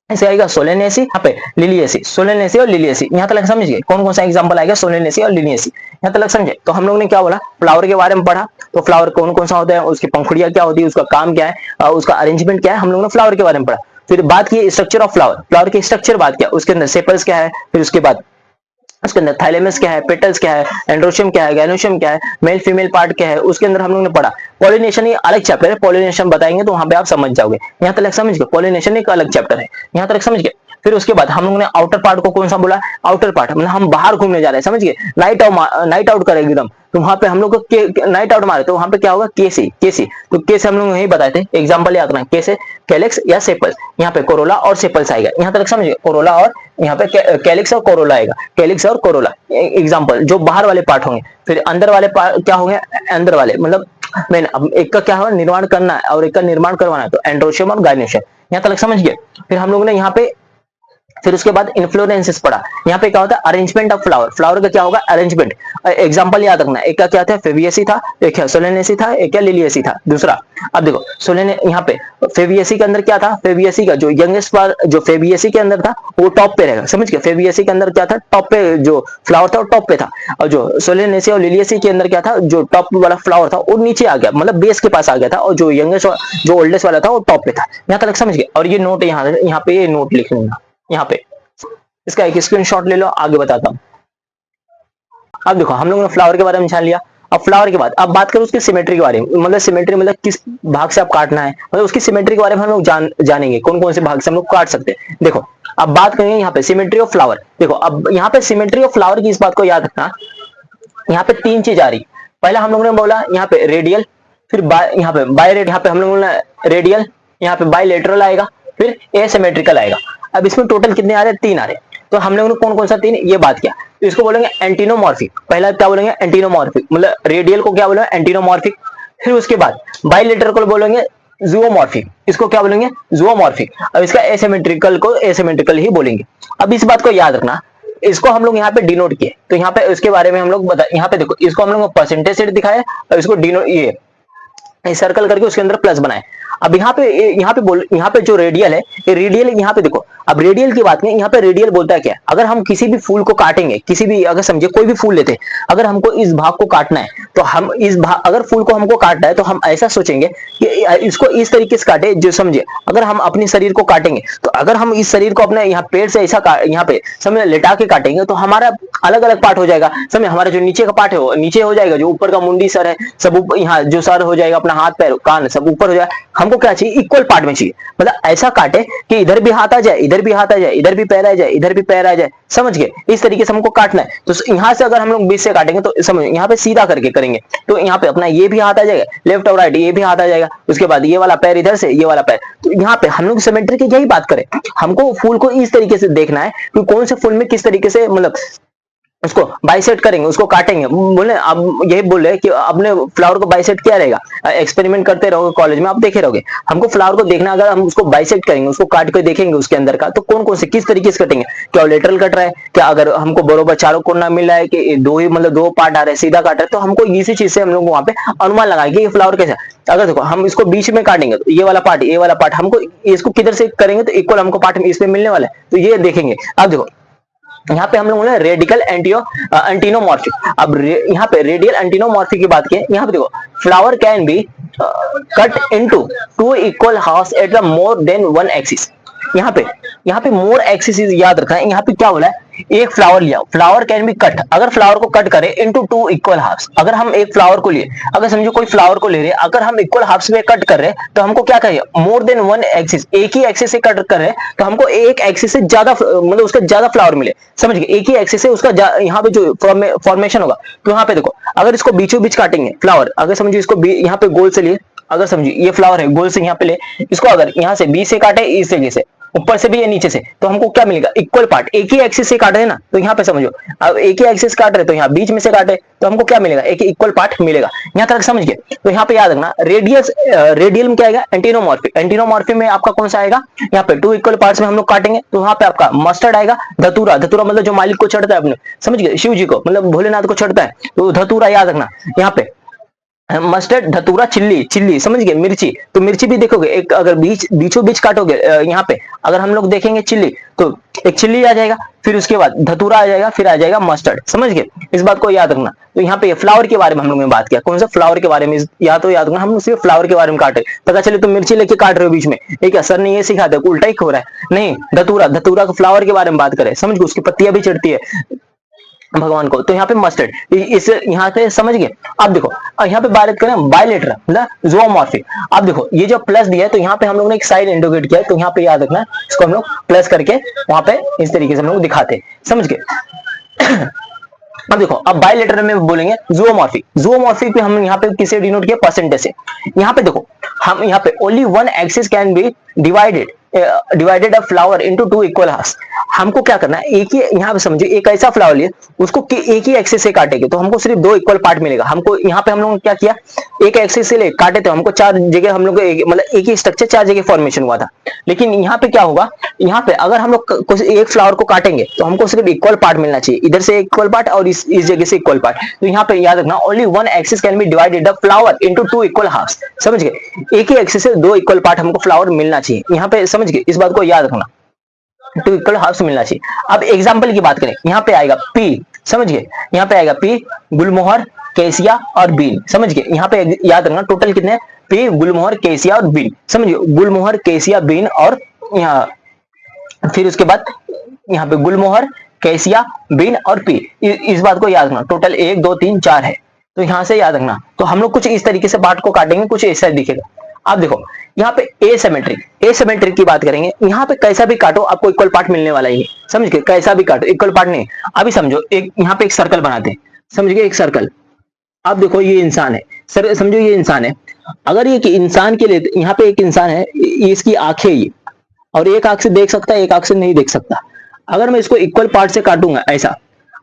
ऐसे आएगा सोलेनेसी, यहाँ पे लिलिएसी, सोलेनेसी और लिलिएसी, यहाँ तक समझ गए कौन कौन सा एग्जांपल आएगा, सोलेनेसी और लिलिएसी, यहाँ तक समझे। तो हम लोग ने क्या बोला, फ्लावर के बारे में पढ़ा, तो फ्लावर कौन कौन सा होता है, उसकी पंखुड़ियां क्या होती है, उसका काम क्या है, उसका अरेंजमेंट क्या है, हम लोग ने फ्लावर के बारे में पढ़ा। फिर बात की स्ट्रक्चर ऑफ फ्लावर, फ्लावर की स्ट्रक्चर बात किया, उसके अंदर सेपल्स क्या है, फिर उसके बाद उसके अंदर थाइलेमस क्या है, पेटल्स क्या है, एंड्रोशियम क्या है, गैनोशियम क्या है, मेल फीमेल पार्ट क्या है, उसके अंदर हम लोग ने पढ़ा। पॉलिनेशन ये अलग चैप्टर है, पॉलिनेशन बताएंगे तो वहां पे आप समझ जाओगे, यहाँ तक समझ गए, पॉलिनेशन एक अलग चैप्टर है, यहाँ तक समझ गए। फिर उसके बाद हम लोगों ने आउटर पार्ट को कौन सा बोला, आउटर पार्ट मतलब हम बाहर घूमने जा रहे हैं, समझ गए, नाइट आउट करेंगे एकदम, तो वहां पे हम लोग को नाइट आउट मारे तो वहां पे क्या होगा, केसी, केसी, तो केस हम लोग यही बताए थे, एग्जांपल याद रखना, केसे, कैलिक्स या सेपल्स, यहाँ पे कोरोला और सेपल्स आएगा, यहाँ तक समझिए, कोरोला और यहाँ पे कैलिक्स और कोरोला आएगा, कैलिक्स और कोरोला एग्जांपल, जो बाहर वाले पार्ट होंगे। फिर अंदर वाले पार्ट क्या होंगे, अंदर वाले मतलब मेन, अब एक का क्या होगा, निर्माण करना है और एक का निर्माण करवाना है, तो एंड्रोशियम और गाइनोशियम, यहाँ तक समझ गए। फिर हम लोगों ने यहाँ पे, फिर उसके बाद इन्फ्लोरेंसेस पढ़ा, यहाँ पे क्या होता है, अरेंजमेंट ऑफ फ्लावर, फ्लावर का क्या होगा, अरेंजमेंट, एग्जांपल याद रखना, एक का क्या था, फेवियसी था, एक है सोलेनेसी था, एक है लिलियसी था, दूसरा। अब देखो सोलेने, यहाँ पे फेवियसी के अंदर क्या था, फेवियसी का जो यंगेस्ट फ्लावर, जो फेवियसी के अंदर था वो टॉप पे रहेगा, समझ गए, फेवियसी के अंदर क्या था, टॉप पे जो फ्लावर था वो टॉप पे था, और जो सोलेनेसी और लिलियसी के अंदर क्या था, जो टॉप वाला फ्लावर था वो नीचे आ गया, मतलब बेस के पास आ गया था, और जो यंगेस्ट जो ओल्डेस्ट वाला था वो टॉप पे था, यहाँ तक समझ गए। और ये नोट यहाँ पे ये नोट लिख लेना, यहाँ पे इसका एक स्क्रीनशॉट ले लो, आगे बताता हूं। अब देखो हम लोगों ने फ्लावर के बारे में जान लिया। अब फ्लावर के बाद अब बात करें उसकी सिमेट्री के बारे में, मतलब सिमेट्री मतलब किस भाग से आप काटना है, मतलब उसकी सिमेट्री के बारे में हम लोग जानेंगे कौन कौन से भाग से हम लोग काट सकते हैं। देखो अब बात करेंगे यहाँ पे सिमेट्री ऑफ फ्लावर। देखो अब यहाँ पे सिमेट्री ऑफ फ्लावर की इस बात को याद रखना, यहाँ पे तीन चीज आ रही। पहला हम लोगों ने बोला यहाँ पे रेडियल, फिर यहाँ पे बाय, यहाँ पे हम लोगों ने रेडियल, यहाँ पे बायलेटरल आएगा, फिर एसिमेट्रिकल आएगा। अब इसमें टोटल कितने आ रहे हैं, तीन आ रहे हैं। तो हम लोगों ने कौन कौन सा तीन ये बात किया, तो इसको बोलेंगे एंटीनोमॉर्फिक। पहला क्या बोलेंगे, एंटीनोमॉर्फिक, मतलब रेडियल को क्या बोलेंगे, एंटीनोमॉर्फिक। फिर उसके बाद बायलेटरल को बोलेंगे जूओमॉर्फिक, इसको क्या बोलेंगे, जूओमॉर्फिक। अब इसका एसिमेट्रिकल को एसिमेट्रिकल ही बोलेंगे। अब इस बात को याद रखना, इसको हम लोग यहाँ पे डिनोट किए, तो यहाँ पे उसके बारे में हम लोग बता, यहाँ पे देखो इसको हम लोग परसेंटेज से दिखाया और इसको डिनोट ये सर्कल करके उसके अंदर प्लस बनाए। अब यहाँ पे जो रेडियल है, ये रेडियल यहाँ पे देखो, अब रेडियल की बात में यहाँ पे रेडियल बोलता है क्या, अगर हम किसी भी फूल को काटेंगे, किसी भी अगर समझे कोई भी फूल लेते हैं, अगर हमको इस भाग को काटना है तो हम इस भाग, अगर फूल को हमको काटना है तो हम ऐसा सोचेंगे कि इसको इस तरीके से काटे, जो समझे अगर हम अपने शरीर को काटेंगे तो अगर हम इस शरीर को अपने यहाँ पेड़ से ऐसा यहाँ पे समझे लेटा के काटेंगे तो हमारा अलग अलग पार्ट हो जाएगा, समझे हमारा जो नीचे का पार्ट है वो नीचे हो जाएगा, जो ऊपर का मुंडी सर है सब यहाँ जो सर हो जाएगा, अपना हाथ पैर कान सब ऊपर हो जाएगा। हमको क्या चाहिए, इक्वल पार्ट में चाहिए, मतलब ऐसा काटे कि इधर भी हाथ आ जाए, इधर भी हाथ आ जाए, इधर भी पैर आ जाए, इधर भी पैर आ जाए, समझ गए, इस तरीके से हमको काटना है। तो यहाँ से अगर हम लोग बीच से काटेंगे तो समझ यहाँ पे सीधा करके करेंगे तो यहाँ पे अपना ये भी हाथ आ जाएगा, लेफ्ट और राइट ये भी हाथ आ जाएगा, उसके बाद ये वाला पैर इधर से, ये वाला पैर, तो यहाँ पे हम लोग सिमेट्री की यही बात करें, हमको फूल को इस तरीके से देखना है कि कौन से फूल में किस तरीके से मतलब उसको बाइसेट करेंगे, उसको काटेंगे। बोले अब यही बोले कि अपने फ्लावर को बाइसेट किया रहेगा, एक्सपेरिमेंट करते रहोगे कॉलेज में आप देखे रहोगे, हमको फ्लावर को देखना, अगर हम उसको बाइसेट करेंगे, उसको काट के देखेंगे उसके अंदर का, तो कौन कौन से किस तरीके से कटेंगे, क्या लेटरल कट रहा है, क्या अगर हमको बरोबर चारों कोना मिल रहा है कि दो ही मतलब दो पार्ट आ रहे हैं, सीधा काट रहा है, तो हमको इसी चीज से हम लोग वहां पे अनुमान लगाएंगे ये फ्लावर कैसा। अगर देखो हम इसको बीच में काटेंगे तो ये वाला पार्ट हमको इसको किधर से करेंगे तो इक्वल हमको पार्ट इसमें मिलने वाला है, तो ये देखेंगे। अब देखो यहाँ पे हम लोगों ने रेडिकल एंटीनोमॉर्फिक, अब यहाँ पे रेडियल एंटीनोमॉर्फिक की बात की, यहाँ पे देखो flower can be cut into two equal halves at the more than one axis. यहाँ पे मोर एक्सिस याद रखना है। यहाँ पे क्या बोला है, एक फ्लावर लिया, फ्लावर कैन बी कट, अगर फ्लावर को कट करें इनटू टू इक्वल हाफ्स, अगर हम एक फ्लावर को लिए, अगर समझो कोई फ्लावर को ले रहे हैं, अगर हम इक्वल हाफ्स में कट कर रहे हैं तो हमको क्या कहिए, मोर देन वन एक्सिस, एक ही एक्सिस से कट कर रहे हैं तो हमको एक एक्सिस से ज्यादा मतलब उसका ज्यादा फ्लावर मिले, समझ गए, एक ही एक्सिस से उसका यहाँ पे जो फॉर्मेशन होगा। तो यहाँ पे देखो अगर इसको बीचों बीच काटेंगे फ्लावर, अगर समझो इसको यहाँ पे गोल से लिए, अगर समझिए ये फ्लावर है, गोल से यहाँ पे ले, इसको अगर यहाँ से बी से काटे, इस जगह से ऊपर से भी या नीचे से, तो हमको क्या मिलेगा, इक्वल पार्ट, एक ही एक्सिस से काट रहे हैं ना, तो यहाँ पे समझो अब एक ही एक्सिस काट रहे तो यहाँ बीच में से काटे तो हमको क्या मिलेगा, एक इक्वल पार्ट मिलेगा। यहाँ तक समझ गए। तो यहाँ पे याद रखना रेडियस रेडियल में क्या आएगा, एंटीनोमॉर्फी, एंटीनोमॉर्फी में आपका कौन सा आएगा, यहाँ पे टू इक्वल पार्ट्स में हम लोग काटेंगे तो यहाँ पे आपका मस्टर्ड आएगा, धतूरा, धतूरा मतलब जो मालिक को चढ़ता है अपने, समझ गए, शिव जी को मतलब भोलेनाथ को चढ़ता है तो धतूरा याद रखना। यहाँ पे मस्टर्ड, धतूरा, चिल्ली, चिल्ली समझ गए, मिर्ची, तो मिर्ची भी देखोगे एक अगर बीचों बीच काटोगे, यहाँ पे अगर हम लोग देखेंगे चिल्ली तो एक चिल्ली आ जाएगा, फिर उसके बाद धतूरा आ जाएगा, फिर आ जाएगा मस्टर्ड, समझ गए, इस बात को याद रखना। तो यहाँ पे फ्लावर के बारे में हम लोग ने बात किया, कौन सा फ्लावर के बारे में, या तो याद रखना हम सिर्फ फ्लावर के बारे में काटे, पता चले तुम मिर्ची लेके काट रहे हो बीच में, ठीक है, सर ने ये सिखा दिया, उल्टा ही हो रहा है, नहीं, धतूरा, धतूरा को फ्लावर के बारे में बात करें, समझ गए, उसकी पत्तियां भी चढ़ती है भगवान को, तो यहाँ पे मस्टर्ड, इस यहाँ पे समझ गए। अब देखो यहाँ पे बात करें बायलेटरल मतलब ज़ूओमॉर्फिक, अब देखो ये जो प्लस दिया है तो यहाँ पे हम लोग ने एक साइड इंडिकेट किया है, तो यहाँ पे याद रखना इसको हम लोग प्लस करके वहां पे इस तरीके से हम लोग दिखाते हैं, समझ गए। अब देखो अब बायलेटरल में बोलेंगे ज़ूओमॉर्फिक, ज़ूओमॉर्फिक पे हम यहाँ पे किसे डिनोट किया, परसेंटेज से। यहाँ पे देखो हम यहाँ पे only one axis can be divided a flower into two equal halves, हमको क्या करना है, एक ही यहाँ पे समझिए एक ऐसा फ्लावर लिए उसको एक ही एक्सिस से काटेंगे तो हमको सिर्फ दो इक्वल पार्ट मिलेगा। हमको यहाँ पे हम लोग क्या किया, एक एक्सिस से ले काटे तो हमको चार जगह हम लोग मतलब एक ही स्ट्रक्चर चार जगह फॉर्मेशन हुआ था, लेकिन यहाँ पे क्या होगा, यहाँ पे अगर हम लोग एक फ्लावर को काटेंगे तो हमको सिर्फ इक्वल पार्ट मिलना चाहिए, इधर से इक्वल पार्ट और इस जगह से इक्वल पार्ट। तो यहाँ पे याद रखना only one axis can be divided the flower into two equal halves, समझ गए, एक ही एक्सिस से दो इक्वल पार्ट हमको फ्लावर मिलना चाहिए, यहाँ पे समझ गए, इस बात को याद रखना, टू इक्वल हाफ्स मिलना चाहिए। अब एग्जांपल की बात करें, यहाँ पे आएगा पी, समझ गए, यहाँ पे आएगा पी, गुलमोहर, केसिया और बीन, समझ गए, यहाँ पे याद रखना टोटल कितने, पी, गुलमोहर, केसिया और बीन, समझिए, गुलमोहर, केसिया, बीन और यहाँ फिर उसके बाद यहाँ पे गुलमोहर, कैसिया, बीन और पी, इस बात को याद रखना, टोटल 1 2 3 4 है, तो यहाँ से याद रखना। तो हम लोग कुछ इस तरीके से पार्ट को काटेंगे, कुछ ऐसा दिखेगा। अब देखो यहाँ पे एसिमेट्रिक की बात करेंगे, यहाँ पे कैसा भी काटो आपको इक्वल पार्ट मिलने वाला ही नहीं, समझ गए, कैसा भी काटो इक्वल पार्ट नहीं। अभी समझो एक यहाँ पे एक सर्कल बनाते हैं, समझ गए, एक सर्कल, अब देखो ये इंसान है, सर समझो ये इंसान है, अगर ये इंसान के लिए यहाँ पे एक इंसान है, इसकी आंखें ये, और एक आंख से देख सकता है, एक आंख से नहीं देख सकता, अगर मैं इसको इक्वल पार्ट से काटूंगा ऐसा,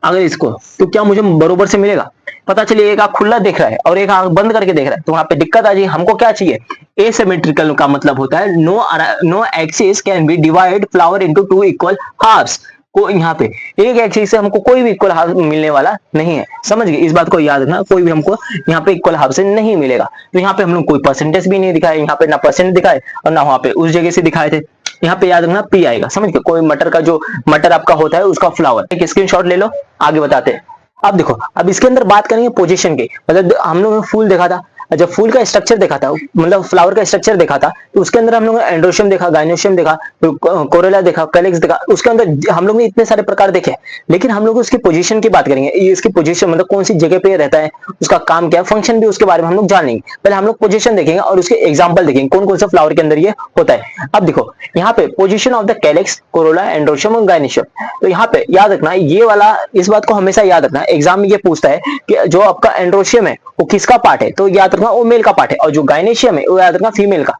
अगर इसको, तो क्या मुझे बरोबर से मिलेगा, पता चले एक आंख खुला देख रहा है और एक आंख बंद करके देख रहा है, तो वहां पे दिक्कत आ जाएगी। हमको क्या चाहिए, एसिमेट्रिकल का मतलब होता है no axis can be divide flower into two equal halves, को यहाँ पे एक एक्सिस से हमको कोई भी इक्वल हाफ मिलने वाला नहीं है, समझ गए, इस बात को याद रखना, कोई भी हमको यहाँ पे इक्वल हाफ से नहीं मिलेगा। तो यहाँ पे हम लोग कोई परसेंटेज भी नहीं दिखाए, यहाँ पे ना परसेंट दिखाए और ना वहां पे उस जगह से दिखाए थे, यहाँ पे याद रखना पी आएगा, समझ गए, कोई मटर का जो मटर आपका होता है उसका फ्लावर, एक स्क्रीनशॉट ले लो, आगे बताते हैं। अब देखो अब इसके अंदर बात करेंगे पोजीशन की, मतलब हम लोगों ने फूल देखा था, जब फूल का स्ट्रक्चर देखा था, मतलब फ्लावर का स्ट्रक्चर देखा था, तो उसके अंदर हम लोग ने एंड्रोशियम देखा, गाइनोशियम देखा, कोरेला देखा, कैलिक्स देखा, उसके अंदर हम लोग ने इतने सारे प्रकार देखे, लेकिन हम लोग उसकी पोजीशन की बात करेंगे, इसकी पोजीशन मतलब कौन सी जगह पे रहता है, उसका काम क्या है, फंक्शन भी उसके बारे में हम लोग जानेंगे। पहले हम लोग पोजीशन देखेंगे और उसके एग्जाम्पल देखेंगे कौन कौन सा फ्लावर के अंदर ये होता है। अब देखो यहाँ पे position of the calyx, Corolla, androecium और गाइनोशियम, तो यहाँ पे याद रखना ये वाला, इस बात को हमेशा याद रखना, एग्जाम में ये पूछता है कि जो आपका एंड्रोशियम है वो किसका पार्ट है, तो याद रखना वो मेल का पार्ट है, और जो गाइनेशियम है वो याद रखना फीमेल का।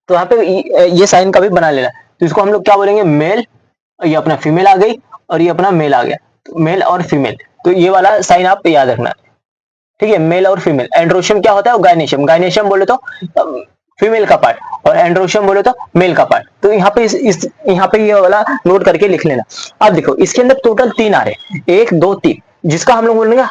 तो यहाँ पे ये साइन का भी बना लेना, तो इसको हम लोग क्या बोलेंगे, मेल, ये अपना फीमेल आ गई और ये अपना मेल आ गया, तो मेल और फीमेल, तो ये वाला साइन आप याद रखना, ठीक है, मेल और फीमेल। एंड्रोशियम क्या होता है, गाइनेशियम, गाइनेशियम बोले तो फीमेल का पार्ट और एंड्रोशियम बोले तो मेल का पार्ट, तो यहाँ पे यहाँ पे ये वाला नोट करके लिख लेना। अब देखो इसके अंदर टोटल 3 आ रहे, 1 2 3, जिसका हम लोग बोलेंगे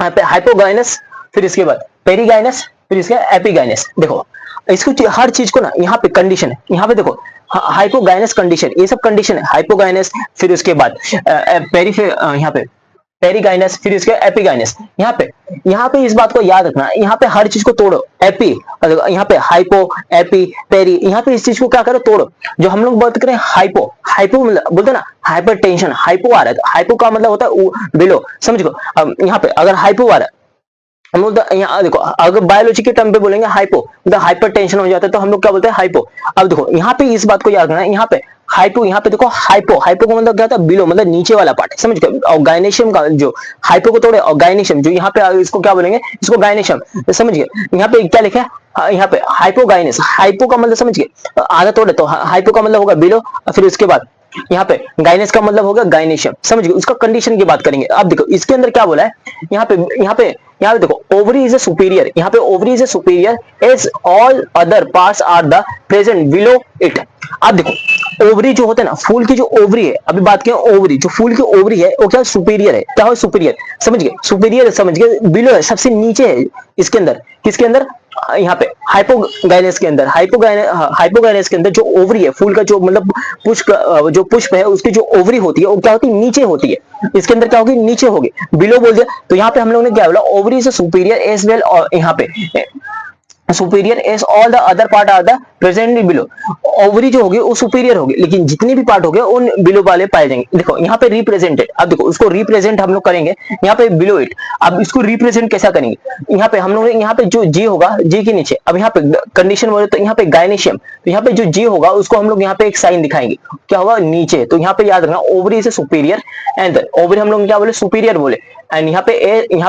हाइपोगाइनस, फिर इसके बाद पेरीगाइनस, फिर इसके एपीगाइनस। देखो इसको हर चीज को ना यहाँ पे कंडीशन है, यहाँ पे देखो हाइपोगाइनस कंडीशन, ये सब कंडीशन है, हाइपोगाइनस, फिर उसके बाद पेरीफे यहाँ पे पेरिगाइनस, फिर इसके एपिगाइनस। यहाँ पे इस बात को याद रखना, यहाँ पे हर चीज को तोड़ो। एपी, यहाँ पे हाइपो, एपी, पेरी, यहाँ पे इस चीज को क्या करो, तोड़ो। जो हम लोग बात करें हाइपो, हाइपो मतलब बोलते ना हाइपर टेंशन, हाइपो आ रहा है तो हाइपो का मतलब होता है बिलो, समझ गो। अब यहाँ पे अगर हाइपो आ रहा है, हम लोग यहाँ देखो, अगर बायोलॉजी के टर्म पे बोलेंगे हाइपो मतलब हाइपर टेंशन हो जाता है तो हम लोग क्या बोलते हैं, हाइपो। अब देखो यहाँ पे इस बात को याद रखना, यहाँ पे हाइपो, यहाँ पे देखो हाइपो, हाइपो का मतलब क्या होता है, बिलो मतलब नीचे वाला पार्ट, समझ गए। और गायनेशियम का जो हाइपो को तोड़े, और गायनेशियम जो यहाँ पे इसको क्या बोलेंगे, इसको गायनेशियम, तो समझ गए। यहाँ पे क्या लिखा है, यहाँ पे हाइपोगाइनस, हाइपो का मतलब समझ गए, आधा तोड़े तो हाइपो का मतलब होगा बिलो, फिर उसके बाद यहाँ पे गाइनेस का मतलब होगा गाइनेशियम, समझ गए। उसका कंडीशन की बात करेंगे। अब देखो इसके अंदर क्या बोला है, यहाँ पे देखो, ओवरी इज ए सुपीरियर, यहाँ पे ovary is a superior as all other parts are the present below it. अब देखो ओवरी जो होता है ना, फूल की जो ओवरी है, अभी बात करें ओवरी, जो फूल की ओवरी है वो क्या सुपीरियर है, क्या हो सुपीरियर, समझ गए, सुपीरियर समझ गए, बिलो है सबसे नीचे है इसके अंदर, किसके अंदर, यहाँ पे हाइपोगाइनेस के अंदर, हाइपोगाइनेस के अंदर जो ओवरी है फूल का, जो मतलब पुष्प, जो पुष्प है उसकी जो ओवरी होती है वो क्या होती है, नीचे होती है। इसके अंदर क्या होगी, नीचे होगी, बिलो बोल दिया। तो यहाँ पे हम लोगों ने क्या बोला, ovary is superior as well, और यहाँ पे superior as all the other part are the presently below. Ovary जो होगी वो सुपीरियर होगी, लेकिन जितने भी पार्ट हो गए उन बिलो वाले पाए जाएंगे। देखो यहाँ पे रिप्रेजेंटेड, अब देखो उसको रिप्रेजेंट हम लोग करेंगे यहाँ पे बिलो इट। अब इसको रिप्रेजेंट कैसा करेंगे, यहाँ पे हम लोग यहाँ पे जो जी होगा, जी के नीचे, अब यहाँ पे कंडीशन बोले तो यहाँ पे गायनेशियम, तो यहाँ पे जो जी होगा उसको हम लोग यहाँ पे एक साइन दिखाएंगे, क्या होगा नीचे। तो यहाँ पे याद रखना ovary is superior, and ovary हम लोग क्या बोले, सुपीरियर बोले, एंड यहाँ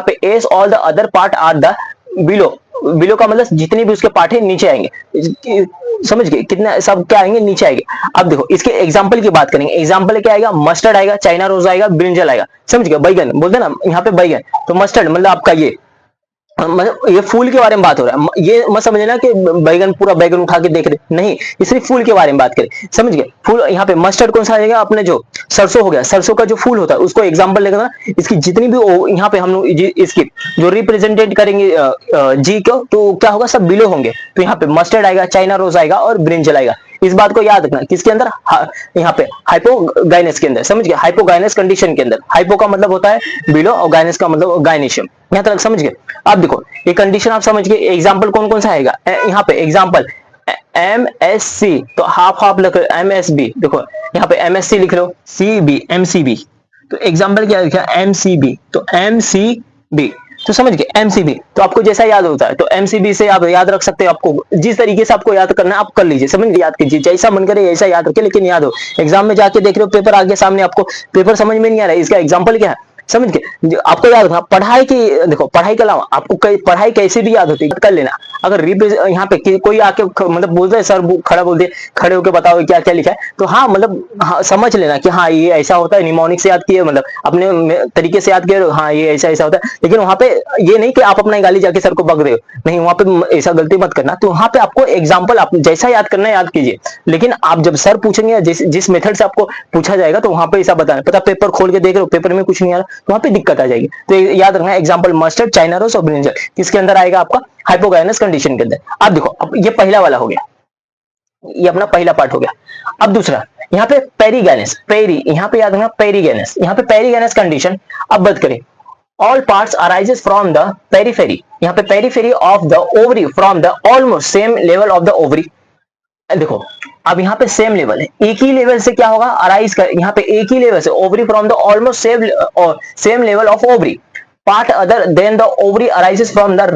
पे as all the other part are the below, below का मतलब जितने भी उसके पार्ट है नीचे आएंगे, समझ गए, कितना सब क्या आएंगे, नीचे आएंगे। अब देखो इसके एग्जांपल की बात करेंगे, एग्जांपल क्या आएगा, मस्टर्ड आएगा, चाइना रोज आएगा, ब्रिंजल आएगा, समझ गए, बैगन बोलते ना यहाँ पे बैगन, तो मस्टर्ड मतलब आपका ये, मतलब ये फूल के बारे में बात हो रहा है, ये मत समझना कि बैगन पूरा बैगन उठा के देख रहे, नहीं, ये सिर्फ फूल के बारे में बात करें, समझ गए। फूल यहाँ पे मस्टर्ड कौन सा आएगा, अपने जो सरसों हो गया, सरसों का जो फूल होता है उसको एग्जांपल लेकर ना, इसकी जितनी भी यहाँ पे हम लोग इसकी जो रिप्रेजेंटेड करेंगे जी को, तो क्या होगा, सब बिलो होंगे। तो यहाँ पे मस्टर्ड आएगा, चाइना रोज आएगा और ब्रिंजल आएगा। इस बात को याद रखना, किसके अंदर, यहाँ पे हाइपोगाइनेस के अंदर, समझ गए, हाइपोगाइनेस कंडीशन के अंदर। हाइपो का मतलब होता है बिलो और गाइनेस का मतलब गाइनेशियम, यहाँ तक समझ गए। अब देखो ये कंडीशन आप समझ गए, एग्जांपल कौन कौन सा आएगा, यहाँ पे एग्जांपल MSC, तो हाफ हाफ लिख MSB, देखो यहाँ पे MSC लिख लो, CB MCB, तो एग्जांपल क्या लिखा, MCB, तो MCB, तो समझ गए MCB। तो आपको जैसा याद होता है तो MCB से आप याद रख सकते हो, आपको जिस तरीके से आपको याद करना है आप कर लीजिए, समझ गए, याद कीजिए, जैसा मन करे ऐसा याद रखिए, लेकिन याद हो। एग्जाम में जाके देख रहे हो, पेपर आगे सामने, आपको पेपर समझ में नहीं आ रहा है, इसका एग्जाम्पल क्या है, समझ के आपको याद रखना। पढ़ाई की देखो, पढ़ाई के अलावा आपको पढ़ाई कैसे भी याद होती है, कर लेना। अगर यहाँ पे कोई आके मतलब बोलते है, सर खड़ा बोल दे, खड़े होके बताओ क्या क्या लिखा है, तो हाँ मतलब हाँ, समझ लेना कि हाँ ये ऐसा होता है, निमोनिक से याद किए, मतलब अपने तरीके से याद किए, हाँ ये ऐसा ऐसा होता है। लेकिन वहां पे ये नहीं कि आप अपना गाली जाके सर को बक रहे हो, नहीं, वहां पे ऐसा गलती मत करना। तो वहां पे आपको एग्जाम्पल आप जैसा याद करना है याद कीजिए, लेकिन आप जब सर पूछेंगे जिस मेथड से आपको पूछा जाएगा तो वहां पे ऐसा बताना, पता पेपर खोल के देख रहे हो, पेपर में कुछ नहीं आ रहा, तो वहां पे दिक्कत आ जाएगी। तो याद रखना एग्जांपल मस्टर्ड, चाइना रोज और ब्रिंजल किसके अंदर आएगा, आपका हाइपोगाइनस कंडीशन के अंदर। अब देखो, अब ये पहला वाला हो गया, ये अपना पहला पार्ट हो गया। अब दूसरा यहाँ पे पेरिगाइनस, पेरी, यहाँ पे याद रखना पेरिगाइनस, यहाँ पे पेरिगाइनस कंडीशन। अब बात करें, all parts arises from the periphery, यहाँ पे periphery of the ovary from the almost same level of the ovary। देखो अब यहाँ पे सेम लेवल है, एक ही लेवल से क्या होगा, अराइज कर, यहाँ पे एक ही लेवल से, ovary from the almost same level of ovary, part other than the ovary arises from the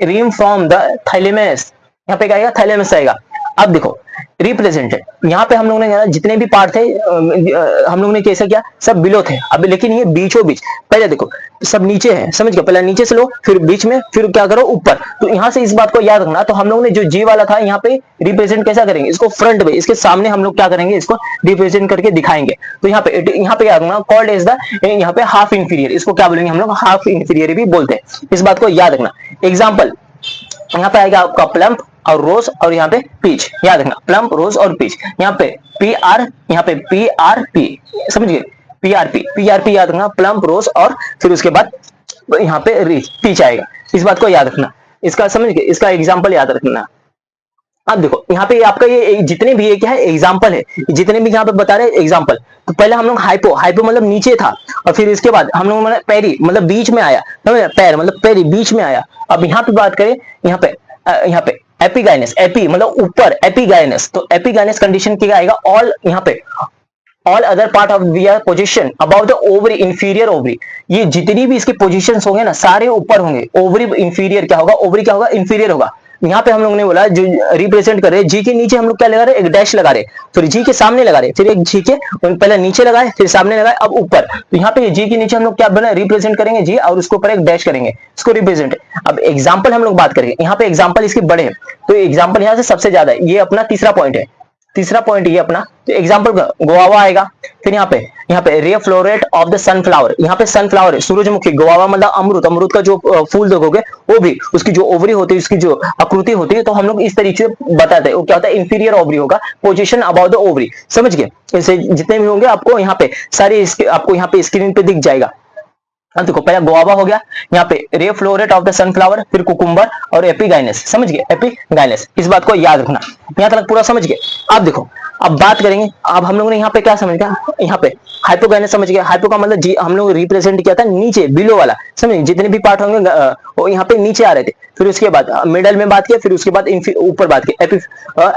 rim from the thalamus, यहाँ पे क्या आएगा, थाइलेमस आएगा। अब देखो रिप्रेजेंटेड, यहाँ पे हम लोगों ने जितने भी पार्ट थे हम लोगों ने कैसे किया, सब बिलो थे। अब लेकिन ये बीचों बीच, पहले देखो सब नीचे है, समझ गए, पहले नीचे से लो, फिर बीच में, फिर क्या करो ऊपर। तो यहाँ से इस बात को याद रखना। तो हम लोगों ने जो जी वाला था यहाँ पे रिप्रेजेंट कैसा करेंगे, इसको फ्रंट में, इसके सामने हम लोग क्या करेंगे, इसको रिप्रेजेंट करके दिखाएंगे। तो यहाँ पे याद रखना, कॉल्ड एज द, यहाँ पे हाफ इंफीरियर, इसको क्या बोलेंगे हम लोग, हाफ इंफीरियर भी बोलते हैं, इस बात को याद रखना। एग्जाम्पल यहाँ पे आएगा आपका प्लम्प और रोज, और यहाँ पे पीच, याद रखना प्लम्प, रोज और पीच। यहाँ पे PR, यहाँ पे PRP, समझ गए, PRP याद रखना, प्लम्प, रोज, और फिर उसके बाद यहाँ पे पीच आएगा, इस बात को याद रखना। इसका समझ गए, इसका एग्जाम्पल याद रखना। अब देखो यहाँ पे आपका ये जितने भी ये क्या है एग्जाम्पल है, जितने भी यहाँ पे बता रहे हैं एग्जाम्पल। तो पहले हम लोग हाइपो, हाइपो मतलब नीचे था, और फिर इसके बाद हम लोग मतलब पैरी मतलब बीच में आया, पैर मतलब पैरी बीच में आया। अब यहाँ पे बात करें, यहाँ पे एपिगाइनस, एपी मतलब ऊपर, एपिगाइनस, तो एपिगाइनस कंडीशन क्या आएगा, ऑल यहाँ पे all other part of their position about the ovary, inferior ovary, ये जितनी भी इसके पोजीशंस होंगे ना सारे ऊपर होंगे, ओवरी इंफीरियर क्या होगा, ओवरी क्या होगा, इंफीरियर होगा। यहाँ पे हम लोग ने बोला जो रिप्रेजेंट कर रहे हैं, जी के नीचे हम लोग क्या लगा रहे हैं, एक डैश लगा रहे, फिर जी के सामने लगा रहे, फिर एक जी के पहले नीचे लगाए, फिर सामने लगाए, अब ऊपर। तो यहाँ पे जी के नीचे हम लोग क्या बना रिप्रेजेंट करेंगे जी, और उसके ऊपर एक डैश करेंगे, इसको रिप्रेजेंट। अब एग्जाम्पल हम लोग बात करेंगे, यहाँ पे एग्जाम्पल इसके बड़े हैं, तो एग्जाम्पल यहाँ से सबसे ज्यादा है, ये अपना तीसरा पॉइंट है, तीसरा पॉइंट ये अपना। तो एग्जांपल गोवावा आएगा, फिर यहाँ पे रे फ्लोरेट ऑफ द सनफ्लावर, यहाँ पे सनफ्लावर सूरजमुखी, गोवावा मतलब अमरूद, अमरूद का जो फूल देखोगे वो भी उसकी जो ओवरी होती है, उसकी जो आकृति होती है, तो हम लोग इस तरीके से बताते हैं, वो क्या होता है, इंफीरियर ओवरी होगा, पोजीशन अबाउट द ओवरी, समझ गए। ऐसे जितने भी होंगे आपको यहाँ पे सारे आपको यहाँ पे स्क्रीन पे दिख जाएगा। अब देखो पहला गुआवा हो गया, यहाँ पे रे फ्लोरेट ऑफ द सनफ्लावर, फिर कुकुम्बर और एपिगाइनस, समझ गए, एपिगाइनस, इस बात को याद रखना, यहाँ तक पूरा समझ गए। अब देखो अब बात करेंगे, अब हम लोगों ने यहाँ पे क्या समझ गया, यहाँ पे हाइपोगाइनस समझ गया, हाइपो का मतलब जी हम लोग रिप्रेजेंट किया था नीचे, बिलो वाला, समझ, जितने भी पार्ट होंगे वो यहाँ पे नीचे आ रहे थे, फिर उसके बाद मिडल में बात किया, फिर उसके बाद ऊपर बात की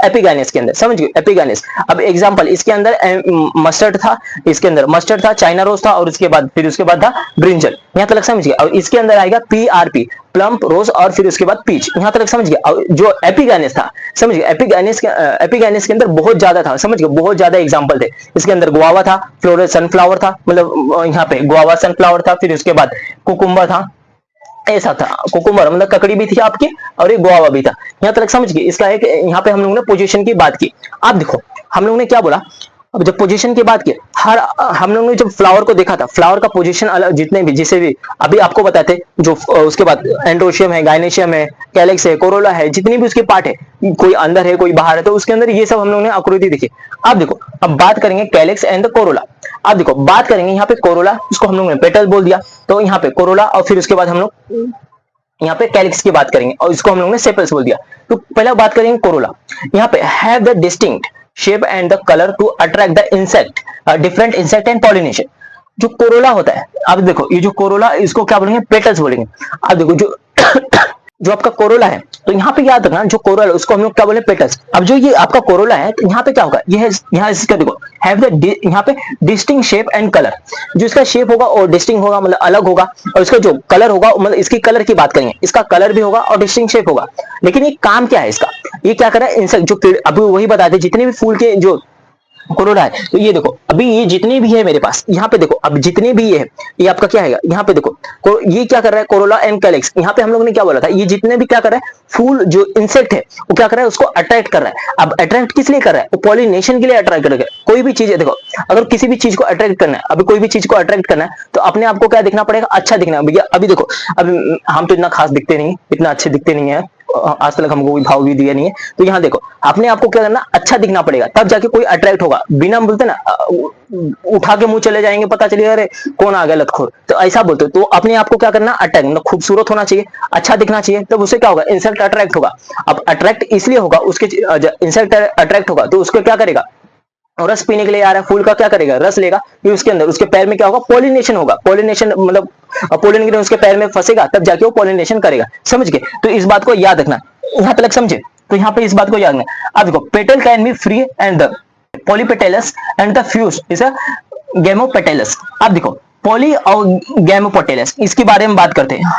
एपिगाइनस के अंदर, समझ गए, एपिगाइनस। अब एग्जांपल इसके अंदर मस्टर्ड था, इसके अंदर मस्टर्ड था, चाइना रोज था, और उसके बाद फिर उसके बाद था ब्रिंजल, यहाँ तक समझ गया। और इसके अंदर आएगा PRP, प्लम्प, रोज, और फिर उसके बाद पीच, यहाँ तक समझ गया। और जो एपिगाइनस था, समझ गया, एपिगाइनस के अंदर बहुत ज्यादा था, समझ गया, बहुत ज्यादा एग्जांपल थे। इसके अंदर गुआवा था, फ्लोरेट सनफ्लावर था, मतलब यहाँ पे गुआवा सनफ्लावर था, फिर उसके बाद कुकुम्बर था, ऐसा था, कुकुम्बर मतलब ककड़ी भी थी आपकी, और एक गुआवा भी था, यहाँ तक समझ गए। इसका एक यहाँ पे हम लोगों ने पोजीशन की बात की। अब देखो हम लोगों ने क्या बोला, अब जब पोजीशन की बात की, हर हम लोगों ने जब फ्लावर को देखा था, फ्लावर का पोजीशन अलग, जितने भी जिसे भी अभी आपको बताते, जो उसके बाद एंड्रोशियम है, गाइनेशियम है, कैलेक्स है, कोरोला है, जितनी भी उसके पार्ट है, कोई अंदर है कोई बाहर है, तो उसके अंदर ये सब हम लोगों ने आकृति देखी। अब देखो अब बात करेंगे कैलेक्स एंड द कोरोला। अब देखो बात करेंगे यहाँ पे कोरोला, उसको हम लोगों ने पेटल बोल दिया, तो यहाँ पे कोरोला, और फिर उसके बाद हम लोग यहाँ पे कैलिक्स की बात करेंगे, और इसको हम लोगों ने सेपल्स बोल दिया। तो पहले बात करेंगे कोरोला, यहाँ पे have the distinct shape and the colour to attract the insect, different insect and pollination. जो कोरोला होता है, अब देखो ये जो कोरोला, इसको क्या बोलेंगे, पेटल्स बोलेंगे। अब देखो जो जो आपका कोरोला है, तो यहाँ पे याद रखना, जो कोरोला उसको हम लोग क्या बोले, पेटल्स। अब जो ये आपका कोरोला है, तो यहाँ पे क्या होगा, ये है यहाँ इसका देखो हैव द, यहाँ पे डिस्टिंग शेप एंड कलर, जो इसका शेप होगा और डिस्टिंग होगा मतलब अलग होगा, और इसका जो कलर होगा मतलब इसकी कलर की बात करेंगे, इसका कलर भी होगा और डिस्टिंग शेप होगा। लेकिन ये काम क्या है इसका, ये क्या कर रहा है, इंसेक्ट जो अभी वही बताते, जितने भी फूल के जो कोरोला है, तो ये देखो अभी ये जितने भी है मेरे पास, यहाँ पे देखो अब जितने भी ये है, ये आपका क्या है, यहाँ पे देखो ये क्या कर रहा है, कोरोला एंड कैलिक्स। यहाँ पे हम लोगों ने क्या बोला था, ये जितने भी क्या कर रहा है, फूल जो इंसेक्ट है वो क्या कर रहा है, उसको अट्रैक्ट कर रहा है। अब अट्रैक्ट किस लिए कर रहा है, वो पॉलिनेशन के लिए अट्रैक्ट कर रहा है। कोई भी चीज है, देखो अगर किसी भी चीज को अट्रैक्ट करना है, अभी कोई भी चीज को अट्रैक्ट करना है, तो अपने आप को क्या दिखना पड़ेगा, अच्छा दिखना है भैया। अभी देखो अभी हम तो इतना खास दिखते नहीं, इतना अच्छे दिखते नहीं है, आज तक हमको कोई भाव भी दिया नहीं है, तो यहाँ देखो अपने आपको क्या करना, अच्छा दिखना पड़ेगा, तब जाके कोई अट्रैक्ट होगा। बिना बोलते ना उठा के मुंह चले जाएंगे, पता चलेगा अरे कौन आ गया लतखोर, तो ऐसा बोलते। तो अपने आप को क्या करना, अट्रैक्ट मतलब खूबसूरत होना चाहिए, अच्छा दिखना चाहिए, तब उससे क्या होगा, इंसेक्ट अट्रैक्ट होगा। अब अट्रैक्ट इसलिए होगा, उसके इंसेक्ट अट्रैक्ट होगा तो उसको क्या करेगा, और रस पीने के लिए आ रहा है, फूल का क्या करेगा, रस लेगा, फिर उसके अंदर उसके पैर में क्या होगा, पॉलिनेशन होगा। पॉलिनेशन मतलब पोलन ग्रेन उसके पैर में फंसेगा, तब जाके वो पॉलिनेशन करेगा, समझ गए। तो इस बात को याद रखना, यहाँ तक समझे, तो यहाँ पे इस बात को याद रखना। अब देखो petal can be free and the polypetalous and the fuse is a gamopetalous. अब देखो पॉली और गैमोपेटेलस, इसके बारे में बात करते हैं,